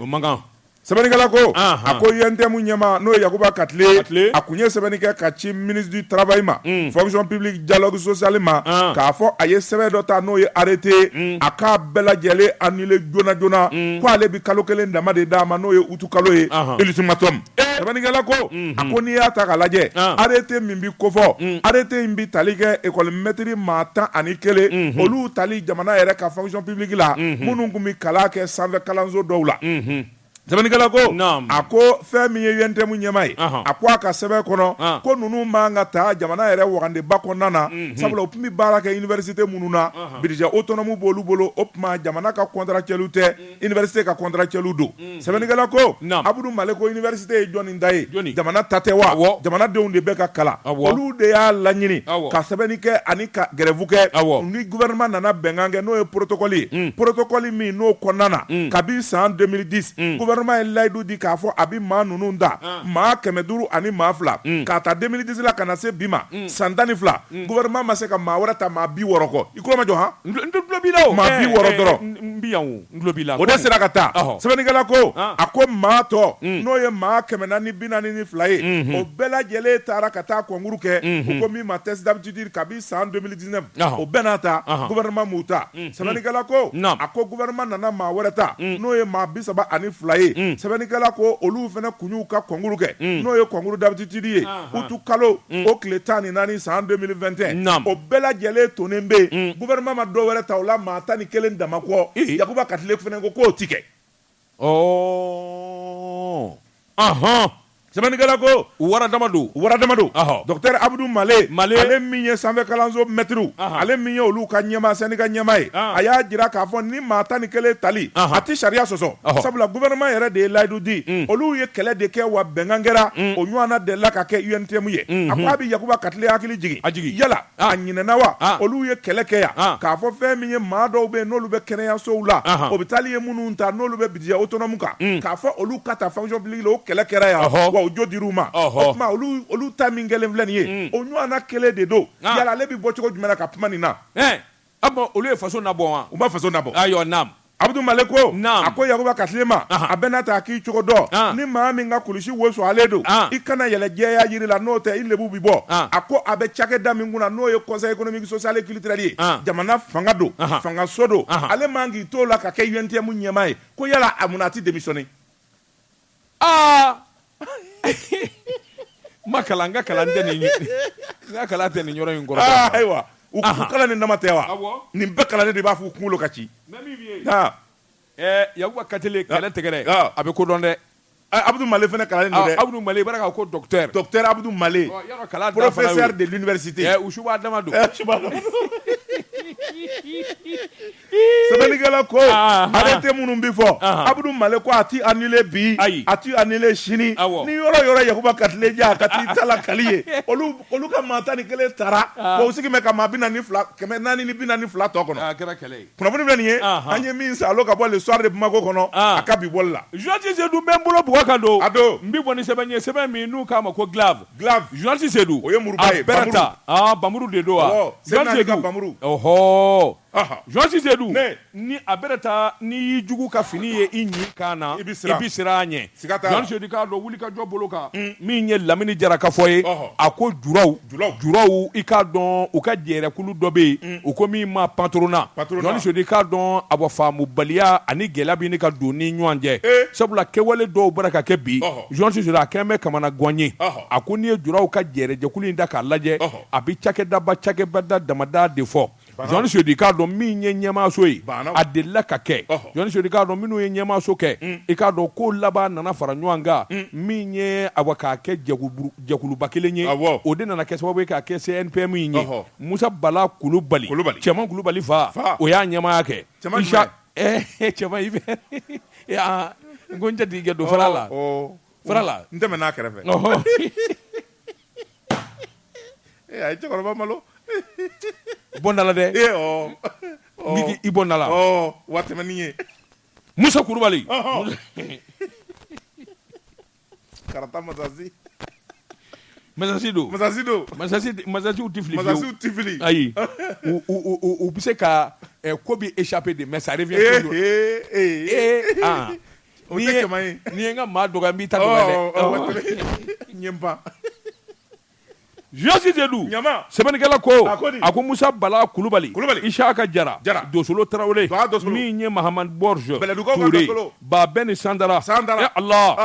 Sebenikala ko ako UNTM nyama no Yakuba Katle akunye sebenike kachi ministre du travail ma fonction publique dialogue social ma ka fo aye sebe dota no ye arrêté aka bela jele annulé jona ko ale bi kalo kelen dama de dama no ye utu kalo ye ultimatum sebenikala ko ako ni ata kalaje arrêté mimbi kofo arrêté mbi talige école maîtrise mata ani kele olu tali jamana yere ka fonction publique la munun gumi kala ke sanve kalanzo dowla Sebenikala ko ako femi yente mu nyamai akwa ka sebe kono ko nunu manga ta jamana yere wagande bakonna na sabula opimi baraka université mununa bidja autonome bolu opma jamana ka contractuel te université ka contractuel do Sebenikala ko Abdou Maleko université joni ndaye jamana tatewa jamana de unde beka kala olu de ya lanyini ka sebenike ani ka grevuke ni gouvernement nana bengange no e protocole mi no konana kabi en 2010 gouvernement Laidou di k'a fɔ abi maa nunu da maa 500 ani maa 2 k'a ta 2010 la kana se bima san 12 gouvernement ma se ka maa wɛrɛ ta maa 60 kɔ i kulo ma jɔ han maa 60 dɔrɔn o de sera ka taa sɛbɛnnikɛla ko a ko maa tɔ n'o ye maa 442 ye o bɛɛ lajɛlen taara ka taa concours kɛ u ko min ma test d'aptitude kabi san 2019 o bɛɛ n'a ta gouvernement m'u ta sɛbɛnnikɛla ko a ko gouvernement nana maa wɛrɛ ta n'o ye maa 32 ye Sebenikala ko olu fana kunyu ka concours kɛ n'o ye concours d'aptitude ye utu kalo o tile 14 san 2021 o bɛɛ lajɛlen tonnen bɛ gouvernement ma dɔ wɛrɛ ta o la maa 11 dama kɔ Yakuba Katle fana ko k'o ti kɛ Sebenikala ko wara damado docteur Abdou Malé ale min ye sanfɛ kalanso maître ale min ye olu ka ɲɛma syndicat ɲɛma ye a y'a jira k'a fɔ ni maa 11 tali a ti sariya sɔsɔ sabula gouvernement yɛrɛ de ye layidu di olu ye kɛlɛ de kɛ wa bɛnkan kɛra o ɲɔgɔnna delila ka kɛ UNTM ye a ko a bɛ Yakuba Katle hakili jigin yala a ɲinɛna wa olu ye kɛlɛ kɛ yan k'a fɔ fɛn min ye maa dɔw bɛ yen n'olu bɛ kɛnɛyasow la hôpital ye minnu ta n'olu bɛ budget autonome kan k'a fɔ olu ka ta fonction publique la o kɛlɛ kɛra yan o jo dir'u ma o tuma olu ta min kɛlen filɛ nin ye o ɲɔgɔnna kelen de don yala ale bɛ bɔ cogo jumɛn na ka kuma nin na olu ye faso nabɔ wa u ma faso nabɔ ayiwa naam Abdou Malé ko a ko Yakuba Katle ma a bɛɛ n'a ta k'i cogo dɔn ni maa min ka kulusi woso ale don i kana yɛlɛ jɛya yiri la n'o tɛ i lebu bi bɔ a ko a bɛ cakɛda min kunna n'o ye conseil économique social et culturel ye jamana fanga don fangaso don ale man k'i t'o la ka kɛ UNTM ɲɛmaa ye ko yala a munna a ti démissionner ma kalan n ka kalan tɛ nin n ka kalan tɛ nin yɔrɔ in kɔrɔ. Ayiwa u kalan ni nama tɛ wa nin bɛɛ kalannen de b'a fɔ u kunkolo ka ci. Yakuba Katele kɛlɛ tɛgɛrɛ a bɛ kodɔn dɛ. Abdou Malé fana kalannen don dɛ. Abdou Malé i b'a dɔn ko docteur Abdou Malé professeur de l'université. Usuba Dama don. Sɛbɛnnikɛla ko arrêté minnu bi fɔ Abdou Malé ko a ti annulé bi a ti annulé sini ni yɔrɔ Yakuba Katele ja ka ti tala kali ye olu ka maa tan ni kelen taara o sigi mɛ ka maa 442 tɔ kɔnɔ. A kɛra kɛlɛ ye. Kunnafoni bɛ nin ye an ye min salo ka bɔ le soir de Bamako kɔnɔ a ka bi bɔli la. Journaliste Seydou bɛ n bolo bugɔ kan don. A don. N bi bɔ ni sɛbɛn ye sɛbɛn min n'u k'a ma ko glaive. Journaliste Seydou. O ye Muruba ye. Bamuru de don wa. Journaliste Seydou Bamuru. Journaliste Seydou ni a bɛrɛ taa ni y'i jugu ka fini ye i ɲi kan na i bi siran a ɲɛ. Journaliste Seydou k'a dɔn wulikajɔ bolo kan min ye Lamini Jara ka fɔ ye a ko juraw i k'a dɔn u ka jɛrɛkulu dɔ bɛ yen u ko min ma patronat. Journaliste Seydou k'a dɔn a bɔ faamubaliya ani gɛlɛya bɛ ni ka don ni ɲɔgɔn cɛ sabula kɛwale dɔw bɔra ka kɛ bi Journaliste Seydou a kɛn bɛ kamana gan ye a ko n'i ye juraw ka jɛrɛjɛkulu in da k'a lajɛ a bɛ cakɛbada damada de fɔ. Journaliste Seydou k'a dɔn min ye ɲɛmaaso ye a delila ka kɛ Journaliste Seydou k'a dɔn minnu ye ɲɛmaaso kɛ i k'a dɔn ko laban nana fara ɲɔgɔn kan min ye k'a kɛ jɛkuluba kelen ye o de nana kɛ sababu ye k'a kɛ CNPM in ye Musa Bala Kulubali Cɛman Kulubali fa o y'a ɲɛmaaya kɛ cɛman i bɛ n ko n tɛ t'i kɛ don fara la n tɛmɛ n'a kɛrɛfɛ a ye cɛkɔrɔba malo bɔndala dɛ i bɔndala wa tɛmɛnin ye Musa Kulubali karata Masasi don Masasiw tɛ fili ayi u bɛ se ka ko bi échapper de mais ça revient toujours n'i ye n ka maa dɔgɔya n b'i ta dɔgɔya dɛ n ye n ban. Journaliste Seydou sɛbɛnnikɛla ko a ko Musa Bala Kulubali Isaka Jara Dosolo Tarawele min ye Mahamad Borge Touré Babɛn Sandara Allah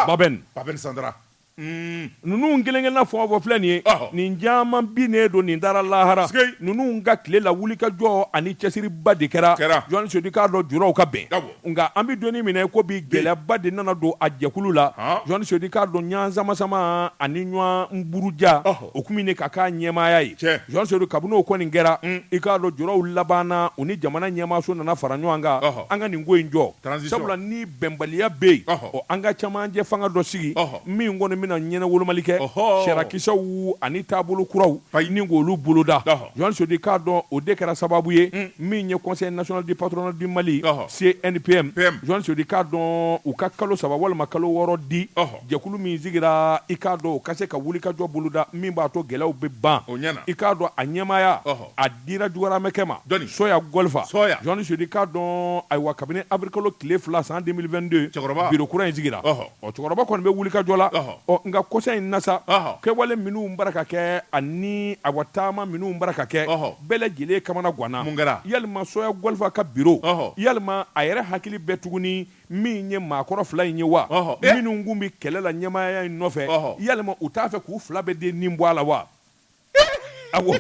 Babɛn Sandara ninnu kelen-kelenna fɔ filɛ nin ye nin caman binnen don nin taara lahara ninnu ka tile la wulikajɔ ani cɛsiriba de kɛra Journaliste Seydou k'a dɔn juraw ka bɛn nka an bɛ donni minɛ ko bi gɛlɛyaba de nana don a jɛkulu la Journaliste Seydou k'a dɔn ɲansama ani ɲɔgɔn buruja o kun min ka k'a ɲɛmaaya ye Journaliste Seydou kabini o kɔni kɛra i k'a dɔn juraw labanna u ni jamana ɲɛmaaso nana fara ɲɔgɔn kan an ka nin ko in jɔ sabula ni bɛnbaliya bɛ yen an ka camancɛ fanga dɔ sigi min kɔni na ɲɛnɛ wolomali kɛ sarakisɛw ani taabolo kuraw ni k'olu boloda Journaliste Seydou k'a dɔn o de kɛra sababu ye min ye Conseil national du patronat du Mali CNPM Journaliste Seydou k'a dɔn u ka kalo 3 walima kalo 6 di jɛkulu min sigira i k'a dɔn u ka se ka wulikajɔ boloda min b'a to gɛlɛyaw bɛ ban i k'a dɔn a ɲɛmaaya a dira Juwaramɛkɛ ma Soya Golfa Journaliste Seydou k'a dɔn ayiwa kabini avril tile 2 san 2022 bureau kura in sigira cɛkɔrɔba kɔni bɛ wulikajɔ la nka kɔsa in na sa kɛwale minnu bara ka kɛ ani a taama minnu bara ka kɛ bɛɛ lajɛlen kamana ganna yalima Soya Golfa ka bureau yalima a yɛrɛ hakili bɛ tuguni min ye maakɔrɔ 2 in ye wa minnu kun bi kɛlɛ la ɲɛmaaya in nɔfɛ yalima u t'a fɛ k'u 2 bɛɛ de nin bɔ a la wa awɔ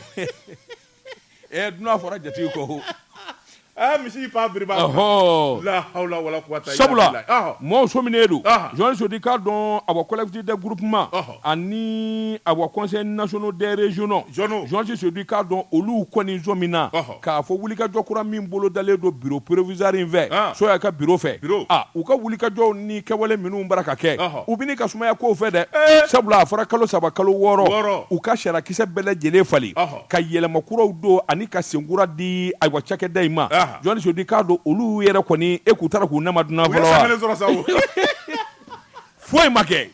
dunan fɔra jatigi kɔ misi fa biriba la hawla wala quwwata illa billah sabula mo so minedu Journaliste Seydou k'a dɔn a collectif de groupement ani a conseil national des régionaux Journaliste Seydou k'a dɔn olu kɔni zo min na k'a fɔ wulikajɔ kura min bolo dalen don bureau provisoire in fɛ Soya ka bureau fɛ u ka wulikajɔw ni kɛwale minnu bara ka kɛ u bɛ ni ka sumaya kow fɛ dɛ sabula a fɔra kalo 3 kalo 6 u ka sarakisɛ bɛɛ lajɛlen fali ka yɛlɛma kuraw don ani ka senkura di ayiwa cakɛda in ma Journaliste Seydou k'a dɔn olu yɛrɛ kɔni e k'u taara k'u nama dunan fɔlɔ wa foyi ma kɛ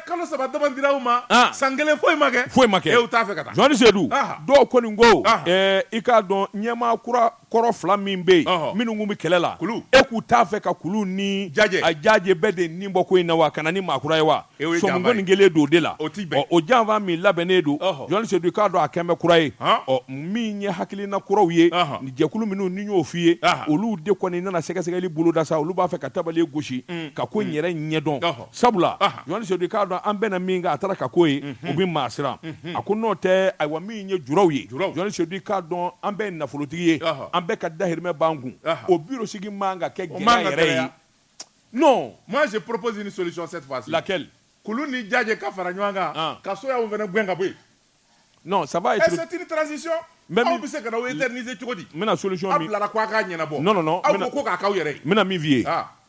kalo 3 dama dira u ma san 1 foyi ma kɛ e u t'a fɛ ka taa Journaliste Seydou dɔw kɔni ko i k'a dɔn ɲɛmaa kura kɔrɔ fila min bɛ yen minnu kun bɛ kɛlɛ la e k'u t'a fɛ ka kulu ni a jaje bɛɛ de nin bɔ ko in na wa kana ni maakura ye wa sɔnko nin kelen don o de la o janfa min labɛnnen don Jɔn Sedu k'a dɔn a kɛn bɛ kura ye min ye hakilina kuraw ye ni jɛkulu minnu ni y'o f'i ye olu de kɔni nana sɛgɛsɛgɛli boloda sa olu b'a fɛ ka tabali gosi ka ko in yɛrɛ ɲɛdɔn sabula Jɔn Sedu k'a dɔn an bɛna min kan a taara ka ko ye u bɛ maa siran a ko n'o tɛ ayiwa min ye juraw ye Jɔn Sedu k'a dɔn an bɛɛ ye nafolotigi ye an bɛɛ ka dahirimɛ b'an kun o biro sigi man ka kɛ gɛlɛya yɛrɛ ye non moi je propose une solution cette fois-ci laquelle kulu ni jaje ka fara ɲɔgɔn kan ka soya fana gɛn ka bɔ yen non ça va être c'est une transition aw bɛ se ka na o éterniser cogo di n bɛna solution min aw bilara ko a k'a ɲɛnabɔ non aw ko k'a k'aw yɛrɛ ye n bɛna min f'i ye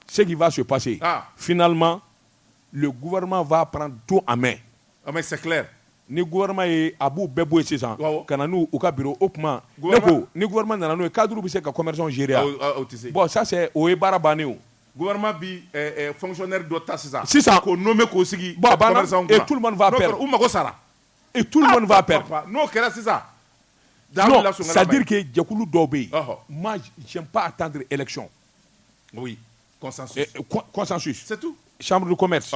ce qui va se passer finalement le gouvernement va prendre tout en main mais c'est clair ni gouvernement ye a b'u bɛɛ bɔ yen sisan ka na n'u ka bureau o tuma ne ko ni gouvernement nana n'o ye cadre bɛ se ka commerçants gérer bon ça c'est o ye baara bannen o gouvernement bi fonctionnaire dɔ ta sisan k'o nommer k'o sigi bon et tout le monde va perdre u mago sara et tout le monde va perdre n'o kɛra sisan non c'est-à-dire que jɛkulu dɔw bɛ yen moi j'aime pas attendre élection oui consensus c'est tout chambre de commerce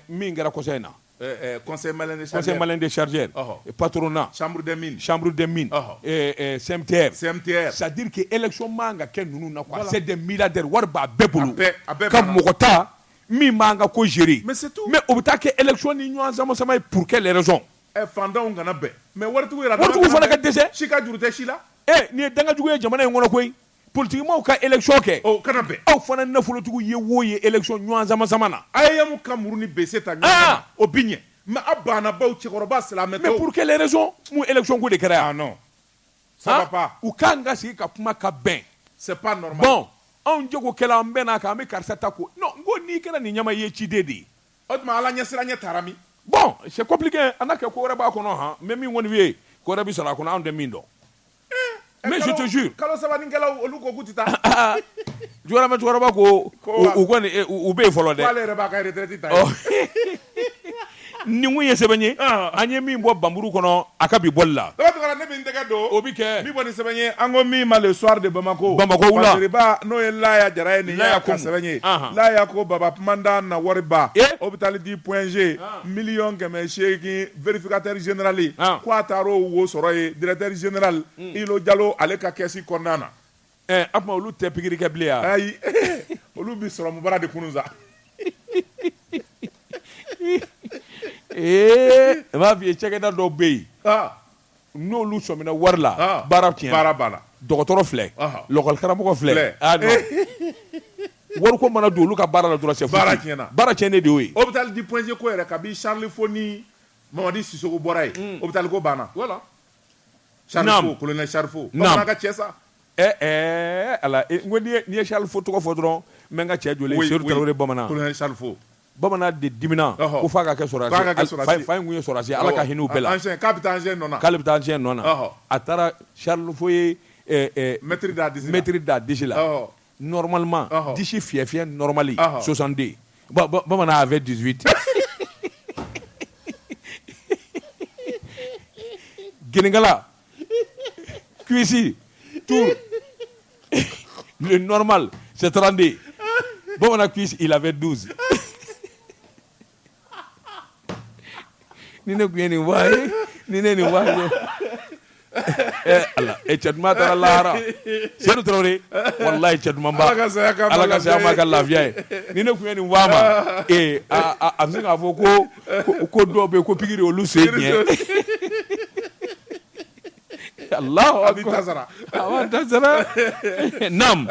min kɛra conseil na conseil malien des chargeurs patronat chambre des mines CMTR c'est-à-dire que élection man ka kɛ ninnu na quoi c'est des milliardaires wari b'a bɛɛ bolo ka mɔgɔ ta min man ka ko gérer mais o bɛ taa kɛ élection ni ɲɔgɔn sama ye pour quelle raison fantanw kana bɛn mais waritigiw yɛrɛ waritigiw fana ka dɛsɛ si ka juru tɛ si la nin ye dangajugu ye jamana in kɔnɔ koyi politikimaw ka élection kɛ kana bɛn aw fana nafolotigiw ye wo ye élection ɲɔgɔn sama na AEM ka muru ni BC ta ɲɔgɔn o bi ɲɛ mais a banna baw cɛkɔrɔba silamɛtɔw mais pour quelle raison mun élection ko de kɛra yan non ça va pas u kan ka sigi ka kuma ka bɛn c'est pas normal bon anw jagokɛla an bɛɛ n'a kan an bɛ karisa ta ko non n ko n'i kɛra nin ɲɛma ye ciden de ye o tuma ala ɲɛsiranya taara min bon c'est compliqué an na kɛ ko wɛrɛ b'a kɔnɔ han mais min kɔni bɛ yen ko wɛrɛ bɛ sɔrɔ a kɔnɔ anw tɛ min dɔn mais je te jure kalo sabanikɛlaw olu ko k'u tɛ taa jɔyɔrɔmɛ cɛkɔrɔba ko u kɔni u bɛ yen fɔlɔ dɛ k'ale yɛrɛ b'a ka retraite ta ye nin kun ye sɛbɛn ye an ye min bɔ banburu kɔnɔ a ka bi bɔli la ne bɛ n tɛgɛ don o bi kɛ min bɔ nin sɛbɛn ye an ko min ma le soir de Bamako wula Faseriba n'o ye Laya Jara ye nin y'a ka sɛbɛn ye Laya ko Baba Pamanda na wariba hôpital di point G million 800 vérificateur général ko a taara o wo sɔrɔ ye directeur général Ilo Jalo ale ka kɛsi kɔnɔna na a tuma olu tɛ pikiri kɛ bilen yan ayi olu bi sɔrɔ mubara de kunun sa n b'a f'i ye cakɛda dɔw bɛ yen n'olu sɔmina wari la baara tiɲɛ baara banna dɔgɔtɔrɔ filɛ lɔgɔlikaramɔgɔ filɛ non wariko mana don olu ka baara la dɔrɔn c'est baara tiɲɛna baara tiɲɛnen de y'o ye hôpital di point G ko yɛrɛ kabi Charles Fo ni Mamadi Sissoko bɔra ye hôpital ko banna voilà Charles Fo colonel Charles Fo bamanan ka cɛ sa ala n ko n'i ye Charles Fo tɔgɔ fɔ dɔrɔn n bɛ n ka cɛ jɔlen Seydou Tarawele bamanan colonel Charles Fo bamanan de dimina ko f'a ka kɛ sɔrɔdasi fa in kun ye sɔrɔdasi ala ka hinɛ u bɛɛ la k'a bɛ taa ancien nɔ na k'ale bɛ taa ancien nɔ na a taara Charles Fo ye maître da disi la normalement disi fiyɛ normali 62 bamanan avait 18 geninkala cuisse tour le normal c'est 32 bamanan cuisse il avait 12 ni ne kun ye nin wa ye ni ne nin wa ye ala cɛ duman taara lahara Seydou Tarawele walayi cɛ duman ba ala ka saya ma ka lafiya ye ni ne kun ye nin wa ma a bɛ se k'a fɔ ko dɔw bɛ yen ko pikiri olu sen tiɲɛ Allahu akbar a tasara nam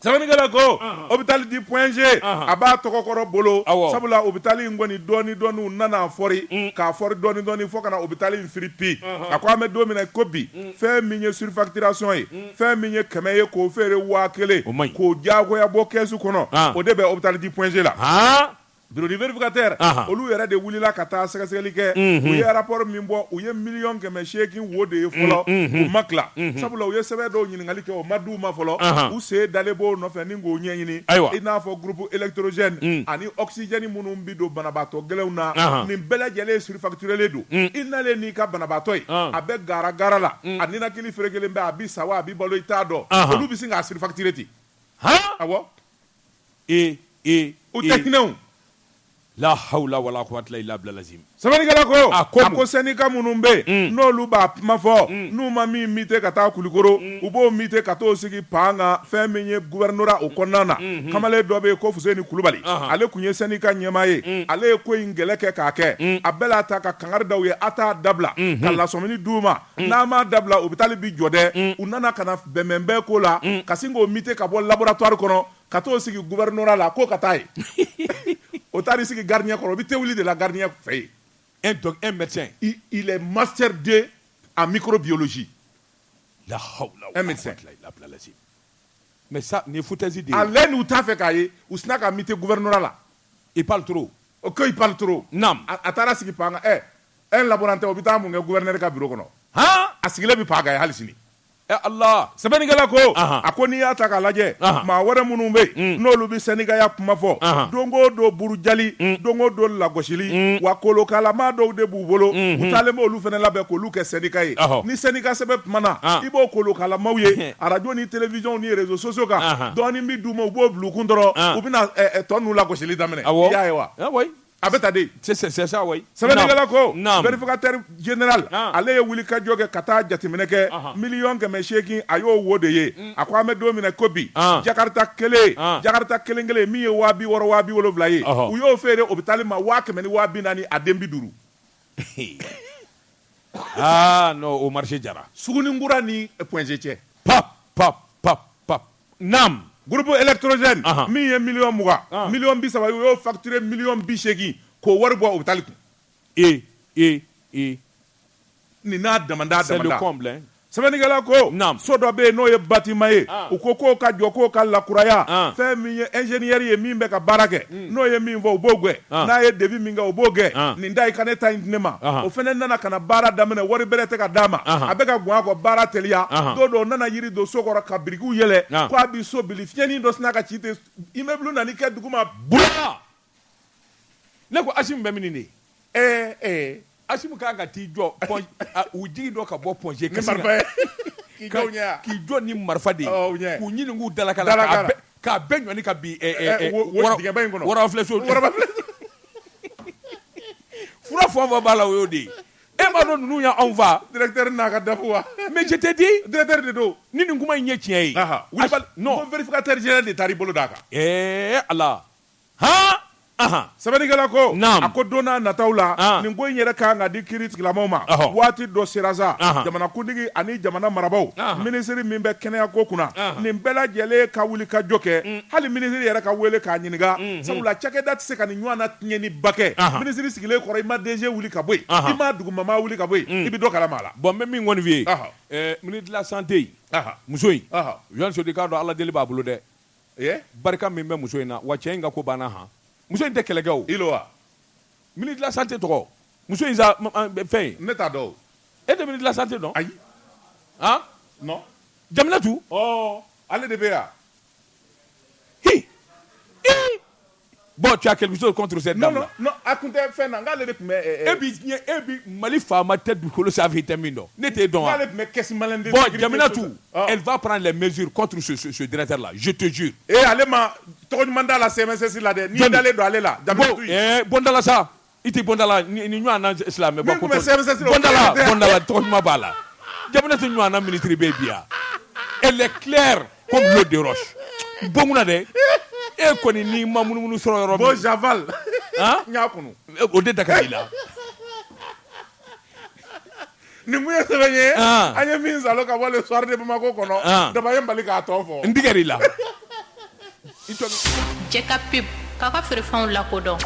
sɛbɛnnikɛla ko hôpital di point G a b'a tɔgɔkɔrɔ bolo sabula hôpital in kɔni dɔɔni u nana fɔri k'a fɔri dɔɔni fo ka na hôpital in firi pe a ko an bɛ don min na ko bi fɛn min ye surfacturation ye fɛn min ye 100 ye k'o feere 1000 k'o diyagoya bɔ kɛsu kɔnɔ o de bɛ hôpital di point G la bureau de vérificateur olu yɛrɛ de wulila ka taa sɛgɛsɛgɛli kɛ u ye rapport min bɔ u ye million 800 wo de ye fɔlɔ u ma tila sabula u ye sɛbɛn dɔw ɲininkali kɛ o ma d'u ma fɔlɔ u sen dalen b'o nɔfɛ ni k'o ɲɛɲini i n'a fɔ groupe électrogène ani oxygène minnu bi don banabaatɔ gɛlɛnw na nin bɛɛ lajɛlen surfacturelen don i nalen n'i ka banabaatɔ ye a bɛ gara la a ninakili ferekelen bɛ a bi sa wa a bi balo i t'a dɔn olu bi sin k'a surfacturer ten awɔ u tɛ hinɛw la hawla wala quwwata illa billah lazim sabanikɛla ko a ko syndicat minnu bɛ n'olu b'a kuma fɔ n'u ma min mite ka taa Kulikoro u b'o mite ka t'o sigi pan kan fɛn min ye gouvernorat o kɔnɔna na kamalen dɔ bɛ yen ko Fuseni Kulubali ale tun ye syndicat ɲɛmaa ye ale ye ko in gɛlɛ kɛ k'a kɛ a bɛɛ la ta ka kangari d'aw ye a t'a dabila ka lasɔmini d'u ma n'a m'a dabila u bɛ taali bi jɔ dɛ u nana ka na bɛnbɛnbɛn ko la ka sin k'o mite ka bɔ laboratoire kɔnɔ ka t'o sigi gouvernorat la ko ka taa ye o taar'i sigi gardien kɔrɔ o bɛ tewuli de la gardien fɛ yen un médecin il est master 2 en microbiologie la hawla un médecin mais ça ni foutaise de ale n'u t'a fɛ k'a ye u sina ka mite gouvernorat la il parle trop que il parle trop nam a taara sigi pan kan un laborantin o bɛ taa mun kɛ gouverneur ka bureau kɔnɔ a sigilen bɛ pan kan ye hali sini Allah sɛbɛnnikɛla ko a ko n'i y'a ta k'a lajɛ maa wɛrɛ minnu bɛ yen n'olu bɛ sɛndikaya kuma fɔ don o don burujali don o don lagosili wa kolokalamaa dɔw de b'u bolo u taalen bɛ olu fana labɛn k'olu kɛ sɛndika ye ni sɛndika sɛbɛn tuma na i b'o kolokalamaw ye arajo ni télévision ni réseaux sociaux kan dɔɔnin bɛ d'u ma u b'o bila u kun dɔrɔn u bɛna tɔ ninnu lagosili daminɛ i y'a ye wa a bɛ ta de c'est ça oui sɛbɛnnikɛla ko vérificateur général ale ye wuli ka jɔ kɛ ka taa jateminɛ kɛ million 800 a y'o wo de ye a ko an bɛ don min na ko bi Jakarta kelen kelen min ye 260,000 ye u y'o feere o bɛ taali ma 140,000 a den 50 non au marché jara Sugunikura ni Point G cɛ pap nam groupe électrogène min ye million 20 million 30 u y'o facturé million 80 k'o wari bɔ o bɛ taali kun nin n'a damanda c'est le comble hein sɛbɛnnikɛla ko so dɔ bɛ yen n'o ye bâtiment ye u ko k'o ka jɔ k'o ka lakuraya fɛn min ye ingénieur ye min bɛ ka baara kɛ n'o ye min fɔ o b'o gɛ n'a ye devis min kɛ o b'o gɛ nin da i ka ne ta in di ne ma o fana nana ka na baara daminɛ wari bɛrɛ tɛ ka d'a ma a bɛ ka gɔn a kɔ baara teliya don dɔ o nana yiri don so kɔrɔ ka birikiw yɛlɛ ko a bɛ so bili fiɲɛnin dɔ sinna ka ci ten immeuble nani kɛ dugu ma bula ne ko Asimu bɛ min de Asimu kan ka t'i jɔ u jigi dɔ ka bɔ Point G k'i jɔ ni marifa de ye k'u ɲini k'u dalakala k'a bɛɛ ɲɔni ka bin dingɛba in kɔnɔ wɔrɔnfilɛso fura fɛn o fɛn b'a la o y'o de ye e m'a dɔn ninnu y'anw fa directeur n'a ka dafu wa mais je t'ai dit directeur de don ni nin kuma in ye tiɲɛ ye non vérificateur général de taar'i bolo d'a kan Ala sɛbɛnnikɛla ko a ko don n'a nataw la nin ko in yɛrɛ kan ka di kiiri tigilamaw ma waati dɔ sera sa jamanakuntigi ani jamana marabaw minisiri min bɛ kɛnɛyako kunna nin bɛɛ lajɛlen ka wuli ka jɔ kɛ hali minisiri yɛrɛ ka wele k'a ɲininka sabula cakɛda tɛ se ka nin ɲɔgɔn na tiɲɛniba kɛ minisiri sigilen kɔrɔ i ma DG wuli ka bɔ yen i ma dugumama wuli ka bɔ yen i bɛ dɔ kalama a la bon n bɛ min kɔni f'i ye ministre de la santé muso in Jean Sodi k'a dɔn Ala deli b'a bolo dɛ barika min bɛ muso in na wa cɛ in ka ko banna muso in tɛ kɛlɛkɛ o ilo wa ministre de la santé tɔgɔ muso in sa fɛn ne t'a dɔn e tɛ ministre de la santé dɔn ayi non Jaminatu ale de bɛ yan bon tu as quelque chose contre cette dame là non a tun tɛ fɛn na n k'ale de tun bɛ e bi Mali faama tɛ dugukolo sanfɛ i tɛ min dɔn ne t'e dɔn wa n'ale tun bɛ caisse malin de bon Jaminatu elle va prendre les mesures contre ce directeur là je te jure ale ma tɔgɔ ɲuman d'a la CMSS la dɛ n'i dalen don ale la Jaminatu bɔndala sa i tɛ bɔndala ni ɲɔgɔn na silamɛ bɔ ko bɔndala tɔgɔ ɲuman b'a la Jaminatu ɲɔgɔn na ministre bɛ bi yan elle est claire comme l'eau de roche bon mun na dɛ e kɔni n'i ma munumunu sɔrɔ yɔrɔ min bon javal n y'a kunu o de da ka di la nin mun ye sɛbɛn ye an ye min salo ka bɔ le soir de Bamako kɔnɔ daba ye Mali k'a tɔ fɔ n tigɛr'i la Jɛ ka pub k'a ka feerefɛnw lakodɔn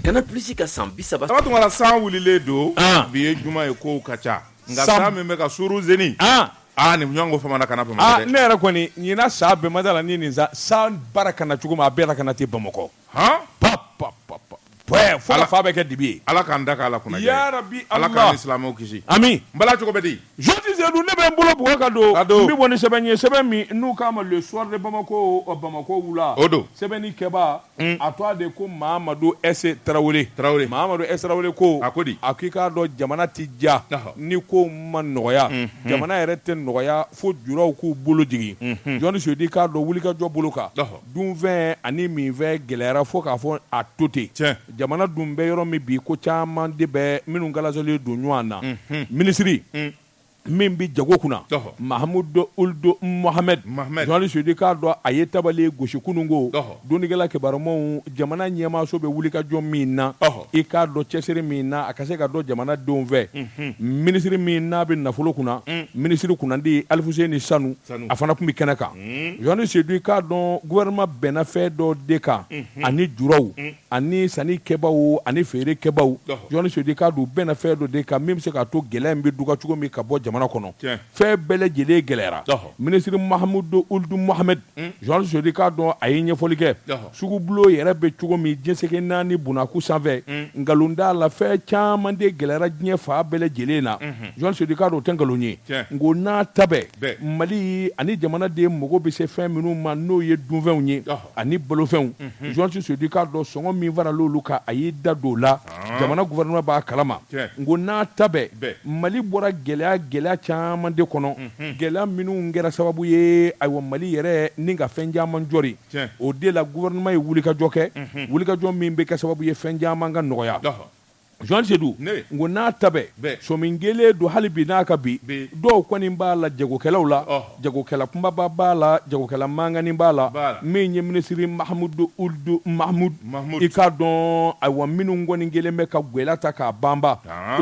Canal Plus ka san 30 saba tun wala san wulilen don bi ye juma ye kow ka ca nka san min bɛ ka suru zeni ni ɲɔgɔn ko famana kana Bamakɔ dɛ. Ne yɛrɛ kɔni ɲina sa bɛɛ ma da la ni nin sa bara kana cogo min a bɛɛ la kana te Bamakɔ. Fo ka fa bɛ kɛ dibi ye. Ala k'an da k'ala kunna jɛ. Ya Rabbi Ala k'an ni silamɛw kisi. Ami. N bala cogo bɛ di. Joti Seydou ne bɛ n bolo bugɔ ka don. N bɛ bɔ ni sɛbɛn ye sɛbɛn min n'u k'a ma le soir de Bamako Bamako wula. O don. Sɛbɛnni kɛba a tɔgɔ de ko Mahamadu S Tarawele. Mahamadu S Tarawele ko. A ko di. A k'i k'a dɔn jamana ti ja ni ko ma nɔgɔya. Jamana yɛrɛ tɛ nɔgɔya fo juraw k'u bolo jigin. Jɔnni Seydou k'a dɔn wulikajɔ bolo kan. Dunfɛn ani minfɛn gɛlɛyara fo k'a fɔ a to ten. Jamana dun bɛ yɔrɔ min bi ko caman de bɛ minnu galasɔlen don ɲɔgɔn na. Minisiri min bɛ jago kunna Mahamudu Uldu Mohamed Jɔnni Seydou k'a dɔn a ye tabale gosi kununko donikɛla kibarumaw jamana ɲɛmaaso bɛ wulikajɔ min na i k'a dɔn cɛsiri min na a ka se ka dɔn jamana denw fɛ minisiri min n'a bɛ nafolo kunna minisiri kunnandi Alifuseni Sanu a fana tun bɛ kɛnɛ kan Jɔnni Seydou k'a dɔn gouvernement bɛnna fɛn dɔ de kan ani juraw ani sanni kɛbaw ani feere kɛbaw Jɔnni Seydou k'a dɔn bɛnna fɛn dɔ de kan min bɛ se k'a to gɛlɛya in bɛ duga cogo min ka bɔ jamana kɔnɔ fɛn bɛɛ lajɛlen gɛlɛyara minisiri Mahamudu Uldu Mohamed Jɔnni Seydou k'a dɔn a ye ɲɛfɔli kɛ sugubulo yɛrɛ bɛ cogo min diɲɛsɛgɛ naani Bunaku sanfɛ nkalon t'a la fɛn caman de gɛlɛyara diɲɛ fan bɛɛ lajɛlen na Jɔnni Seydou k'a dɔn o tɛ nkalon ye ngo n'a ta bɛɛ Mali ani jamanaden mago bɛ se fɛn minnu ma n'o ye dunfɛnw ye ani balofɛnw Jɔnni Seydou k'a dɔn sɔngɔ min fara l'olu kan a y'i da don o la jamana gouvernement b'a kalama ngo n'a ta bɛɛ Mali bɔra gɛlɛya caman de kɔnɔ gɛlɛya minnu kɛra sababu ye ayiwa Mali yɛrɛ ni ka fɛn caman jɔri o de la gouvernement ye wulikajɔ kɛ wulikajɔ min bɛ kɛ sababu ye fɛn caman ka nɔgɔya Jɔnni Seydou ngo n'a ta bɛɛ somin kelen don hali bi n'a ka bi dɔw kɔni b'a la jagokɛlaw la jagokɛla kunbaba b'a la jagokɛla mangani b'a la min ye minisiri Mahamudu Uldu Mahmud i k'a dɔn ayiwa minnu kɔni kelen bɛ ka gwɛlɛya ta k'a banba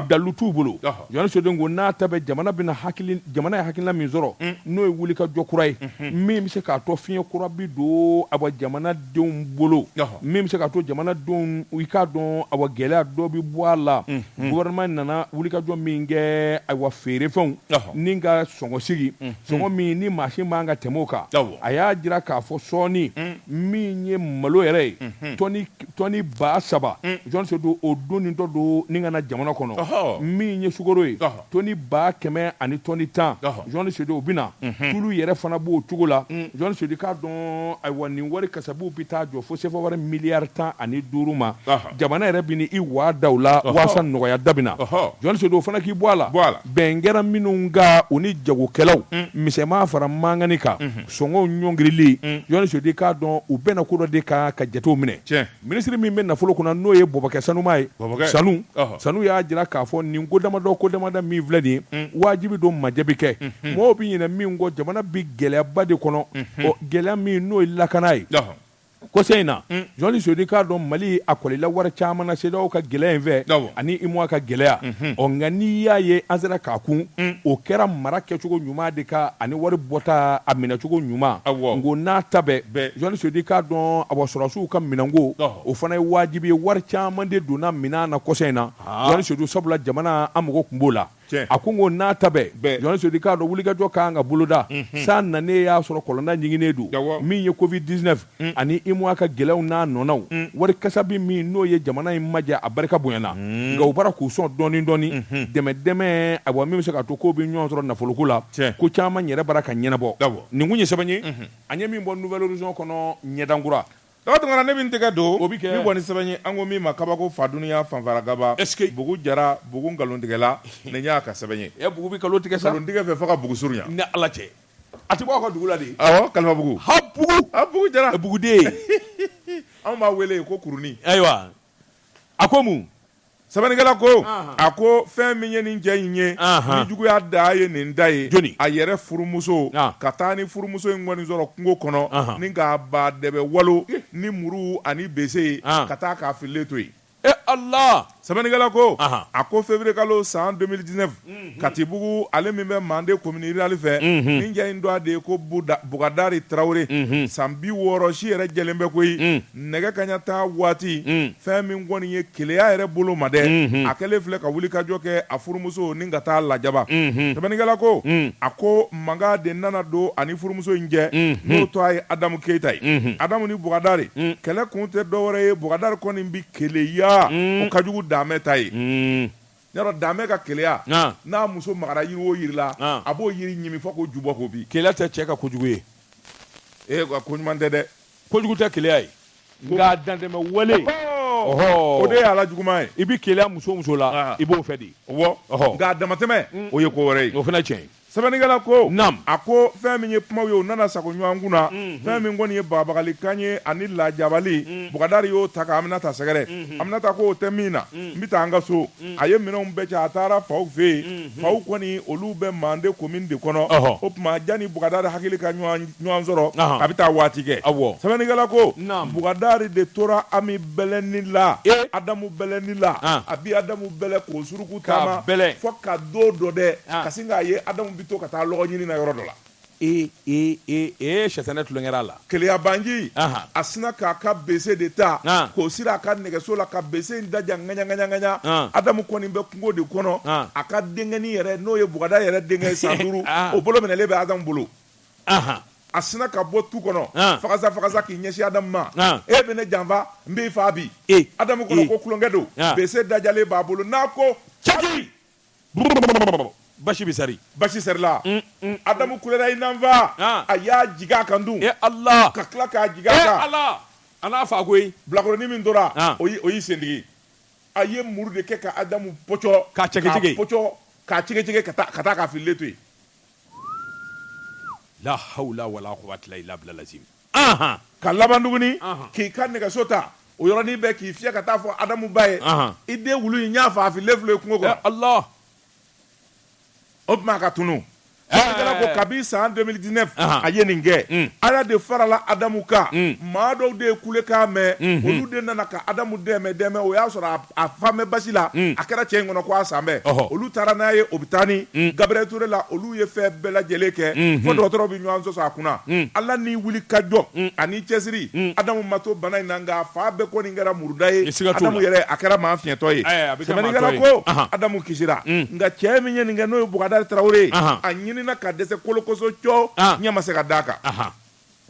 dalu t'u bolo Jɔnni Seydou ngo n'a ta bɛɛ jamana ye hakilina min sɔrɔ n'o ye wulikajɔ kura ye min bɛ se k'a to fiɲɛ kura bi don ayiwa jamanadenw bolo min bɛ se k'a to jamanadenw i k'a dɔn ayiwa gɛlɛya dɔ bi bɔ la gouvernement nana wulikajɔ min kɛ ayiwa feerefɛnw ni ka sɔngɔ sigi sɔngɔ min ni maasin b'an ka tɛmɛ o kan a y'a jira k'a fɔ sɔɔni min ye malo yɛrɛ ye tɔni 3,000 Jɔnni Seydou o don nin dɔ don ni ka na jamana kɔnɔ min ye sukaro ye tɔni 100 ani tɔni 10 Jɔnni Seydou o bɛna tulu yɛrɛ fana b'o cogo la Jɔnni Seydou k'a dɔn ayiwa nin wari kasabiw bɛ taa jɔ fo sefa wɛrɛ miliyari 15 ma jamana yɛrɛ bɛ ni i waa da o la waasa nɔgɔya dabina Jɔnni Seydou fana k'i bɔ a la bɛn kɛra minnu ka u ni jagokɛlaw misɛnman fara mangani kan sɔngɔw ɲɔngirili Jɔnni Seydou k'a dɔn u bɛna ko dɔ de kan ka jatew minɛ minisiri min bɛ nafolo kunna n'o ye Bɔbɔkɛ Sanuma ye Sanu y'a jira k'a fɔ nin ko damadɔ min filɛ nin ye wajibi don majɛbi kɛ mɔgɔw bɛ ɲinɛ min kɔ jamana bi gɛlɛyaba de kɔnɔ gɛlɛya min n'o ye lakana ye kɔsɛ in na Jɔnni Seydou k'a dɔn Mali a kɔlila wari caman na CEDEAO ka gɛlɛya in fɛ ani UEMOA ka gɛlɛya nka n'i y'a ye an sera k'a kun o kɛra mara kɛcogo ɲuman de kan ani wari bɔta a minɛcogo ɲuman ngo n'a ta bɛɛ Jɔnni Seydou k'a dɔn a sɔrɔsiw ka minɛnko o fana ye wajibi ye wari caman de donna minɛn na kɔsɛ in na Jɔnni Seydou sabula jamana an mago tun b'o la a ko ngo n'a ta bɛɛ Jɔnni Seydou k'a dɔn wulikajɔ kan ka boloda san nanen y'a sɔrɔ kɔlɔnda ɲiginnen don min ye Covid-19 ani UEMOA ka gɛlɛyaw n'a nɔnaw wari kasabi min n'o ye jamana in majɛ a barika bonyana nka u bara k'u sɔn dɔɔni dɛmɛ ayiwa min bɛ se ka to k'o bɛ ɲɔgɔn sɔrɔ nafoloko la ko caman yɛrɛ bara ka ɲɛnabɔ nin kun ye sɛbɛn ye an ye min bɔ Nouvelle Horizon kɔnɔ ɲɛdankura tɔgɔ ne bɛ tɛgɛ don min bɔ ni sɛbɛn ye an ko min ma kabako fadunuya fanfara gaba bugu jara bugu nkalontigɛla nin y'a ka sɛbɛn ye bugu bɛ nkalon tigɛ sa nkalontigɛ fɛ fo ka bugu surun yan ni Ala cɛ a tɛ bɔ aw ka dugu la de Kalifa bugu bugu jara buguden anw b'a wele ko kurunin ayiwa a ko mun sɛbɛnnikɛla ko a ko fɛn min ye nin cɛ in ye ni juguya da ye nin da ye a yɛrɛ furumuso ka taa ni furumuso in kɔni sɔrɔ kungo kɔnɔ ni k'a ba dɛbɛ walo ni muru ani bese ka taa k'a fililen to yen Allah sɛbɛnnikɛla ko a ko février kalo san 2019 Katibugu ale min bɛ Mande commune rurale fɛ nin ja in dɔ de ko Bukadari Traoré san 60 si yɛrɛ jɛlen bɛ koyi nɛgɛ kaɲa taa waati fɛn min kɔni ye keleya yɛrɛ bolo ma dɛ a kɛlen filɛ ka wuli ka jɔ kɛ a furumuso ni ka taa lajaba sɛbɛnnikɛla ko a ko mankan de nana don ani furumuso in jɛ n'o to a ye Adamu Keita ye Adamu ni Bukadari kɛlɛ kun tɛ dɔwɛrɛ ye Bukadari kɔni bi keleya o ka jugu Damɛ ta ye yɔrɔ Damɛ ka keleya n'a muso magara yiri o yiri la a b'o yiri ɲimi fɔ k'o ju bɔ k'o bin keleya tɛ cɛ ka kojugu ye ko ɲuman tɛ dɛ kojugu tɛ keleya ye nka dantɛmɛ wale o de ye ala juguman ye i bi keleya muso la i b'o fɛ de nka damatɛmɛ o ye ko wɛrɛ ye o fana tiɲɛ sɛbɛnnikɛla ko a ko fɛn min ye kumaw ye o nana sago ɲɔgɔn kun na fɛn min kɔni ye babagalikan ye ani lajabali Bukadari y'o ta ka Aminata sɛgɛrɛ Aminata ko o tɛ min na n bɛ taa an ka so a ye minɛnw bɛɛ cɛ a taara faw fɛ yen faw kɔni olu bɛ Mande commune de kɔnɔ o tuma janni Bukadari hakili ka ɲɔgɔn sɔrɔ a bɛ taa waati kɛ sɛbɛnnikɛla ko Bukadari de tora Ami bɛlɛni la Adamu bɛlɛni la a bi Adamu bɛlɛ k'o suruku taama fɔ ka don dɔ dɛ ka sin k'a ye Adamu bi to ka taa lɔgɔ ɲini na yɔrɔ dɔ la sɛtɛnɛ tulonkɛra la Keleya Banji a sina k'a ka bese de ta k'o siri a ka nɛgɛso la ka bese in daja ŋaɲa Adamu kɔni bɛ kungo de kɔnɔ a ka denkɛni yɛrɛ n'o ye Bukadari yɛrɛ denkɛ san 5 o bolo minɛlen bɛ Adamu bolo a sina ka bɔ tu kɔnɔ fakasa k'i ɲɛsin Adamu ma e bɛ ne janfa n b'i faa bi Adamu kɔnɔ ko tulonkɛ don bese dajalen b'a bolo n'a ko caki basi bi sari la Adamu kulera i nanfa a y'a jigin a kan dun Allah ka tila k'a jigin a kan Allah a n'a fa koyi bilakoronin min tora o y'i sendigi a ye muru de kɛ ka Adamu pɔcɔ k'a cɛkɛcɛkɛ k'a cɛkɛcɛkɛ ka taa k'a fililen to yen la hawla wala quwwata illa billah lazim ka laban tuguni k'i ka nɛgɛso ta o yɔrɔnin bɛɛ k'i fiyɛ ka taa fɔ Adamu ba ye i den wulu in y'a fa a fililen filɛ kungo kɔnɔ Allah o tuma ka tunu ko kabi san 2019 a ye nin kɛ Ala de farala Adamu kan maa dɔw de ye kulekan mɛn olu de nana ka Adamu dɛmɛ o y'a sɔrɔ a fa mɛ basi la a kɛra cɛ in kɔnɔ ko a san bɛɛ olu taara n'a ye Obitani Gabriel Touré la olu ye fɛn bɛɛ lajɛlen kɛ fo dɔgɔtɔrɔ bɛ ɲɔgɔn sɔsɔ a kunna Ala ni wuli ka jɔ ani cɛsiri Adamu ma to bana in na nka fa bɛɛ kɔni kɛra muruda ye Adamu yɛrɛ a kɛra maa fiɲɛtɔ ye sɛbɛnnikɛla ko Adamu kisira nka cɛ min ye nin kɛ n'o ye Bukadari Traoré a ɲinina ka dɛsɛ kolokoso cɔ ɲɛ ma se ka d'a kan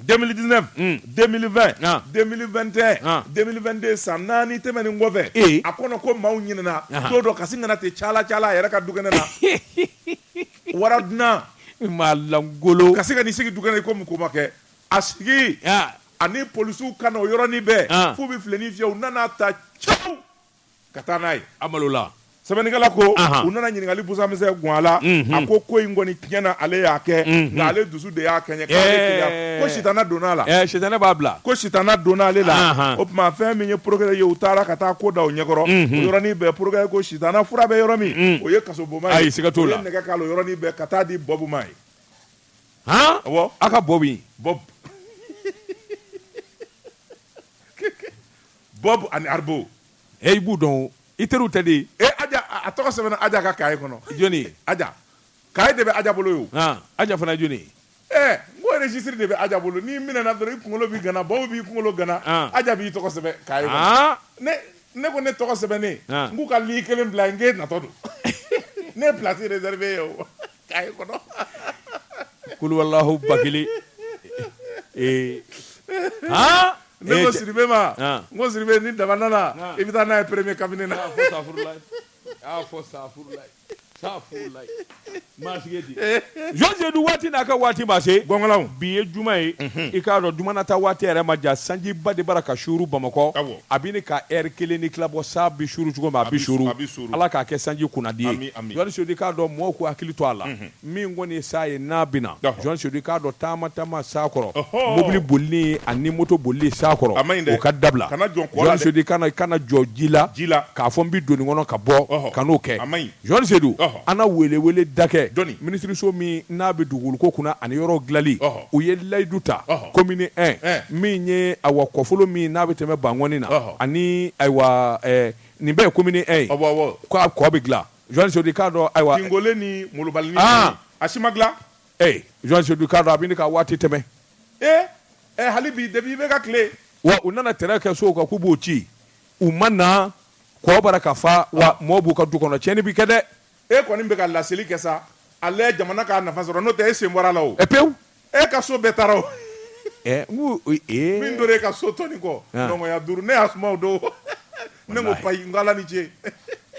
2019 2020 2021 2022 san 4 tɛmɛnen kɔfɛ a kɔnɔ ko maaw ɲinina don dɔ kasi kana ten cala a yɛrɛ ka dukɛnɛ na wara dunan maa langolo kasi ka n'i sigi dukɛnɛ ko mun ko ma kɛ a sigi ani polisiw ka na o yɔrɔnin bɛɛ f'u bɛ filennin fiyɛ u nana ta caw ka taa n'a ye amalola sɛbɛnnikɛla ko u nana ɲininkali busamisɛn gun a la a ko in kɔni tiɲɛna ale y'a kɛ nka ale dusu de y'a kɛɲɛ ko sitana donna a la sitana b'a bila ko sitana donna ale la o tuma fɛn min ye progrès ye u taara ka taa ko da o ɲɛkɔrɔ o yɔrɔnin bɛɛ progrès ko sitana fura bɛ yɔrɔ min o ye kasoboma ye o ye nɛgɛ k'a la o yɔrɔnin bɛɛ ka taa di Bɔbu ma ye awɔ a ka Bɔbu Bɔbu ani Arbo i b'u dɔn i teriw tɛ de Aja a tɔgɔ sɛbɛnna Aja ka cahier kɔnɔ joni Aja cahier de bɛ Aja bolo ye Aja fana joni n ko registre de bɛ Aja bolo n'i minɛna dɔrɔn i kunkolo b'i gana Bɔbu b'i kunkolo gana Aja b'i tɔgɔ sɛbɛn cahier kɔnɔ ne ko ne tɔgɔ sɛbɛnnen n k'u ka ligne kelen bila n k'e natɔ don ne ye place réservé ye o cahier kɔnɔ kulu wallahu bakili ne ko Sidibe ma n ko Sidibe ni daba nana i bɛ taa n'a ye premier cabinet na fɔ safurulayi maa sigi di Jose du waati n'a ka waati ma se gɔngɔlaw bi ye juma ye i k'a dɔn jumanata waati yɛrɛ ma ja sanjiba de bara ka suru Bamakɔ a bɛ ni ka heure 1 ni tilabɔ sa bi suru cogo min a bi suru Ala k'a kɛ sanji kunnadi ye Jɔn Sodi k'a dɔn mɔgɔw k'u hakili to a la min kɔni ye sa ye n'a bɛna Jɔn Sodi k'a dɔn taama sa kɔrɔ mobili bolili ani moto bolili sa kɔrɔ o ka dabila Jɔn Sodi kana jɔ ji la k'a fɔ n bɛ doni kɔnɔ ka bɔ ka n'o kɛ Jɔn Sodi ana wele dakɛ minisiriso min n'a bɛ dugukolo kunna ani yɔrɔ dilali u ye layidu ta commune 1 min ye awa kɔfolo min n'a bɛ tɛmɛ Bangɔni na ani ayiwa nin bɛɛ ye commune 1 ye k'a kɔ bɛ dilan Joan Sodi k'a dɔn ayiwa Kingole ni Molobali ni a si ma dilan Joan Sodi k'a dɔn a bɛ ɲini ka waati tɛmɛ hali bi depuis i bɛ ka tile wa u nana terrain kɛ so kan k'u b'o ci u ma na kɔ bara ka fa wa mɔɔw b'u ka du kɔnɔ tiɲɛni bi kɛ dɛ e kɔni bɛ ka laseli kɛ sa ale jamana k'a nafa sɔrɔ n'o tɛ e sen bɔra la o pewu e ka so bɛɛ taara o min dora e ka so tɔni kɔ nɔgɔya 5 ne y'a suma o don ne ko payi n k'Ala ni ce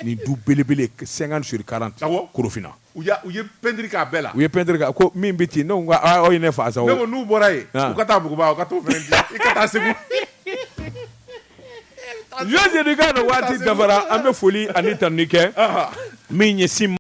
ni du belebele 50/40 Korofina u ye peinture k'a bɛɛ la u ye peinture k'a ko min bɛ ci ne ko aw ye ne fa sa ne ko n'u bɔra yen u ka taa Buguba u ka t'o fana dilan i ka taa Segu Joan Sodi k'a dɔn waati dafara an bɛ foli ani tanuni kɛ min ɲɛsin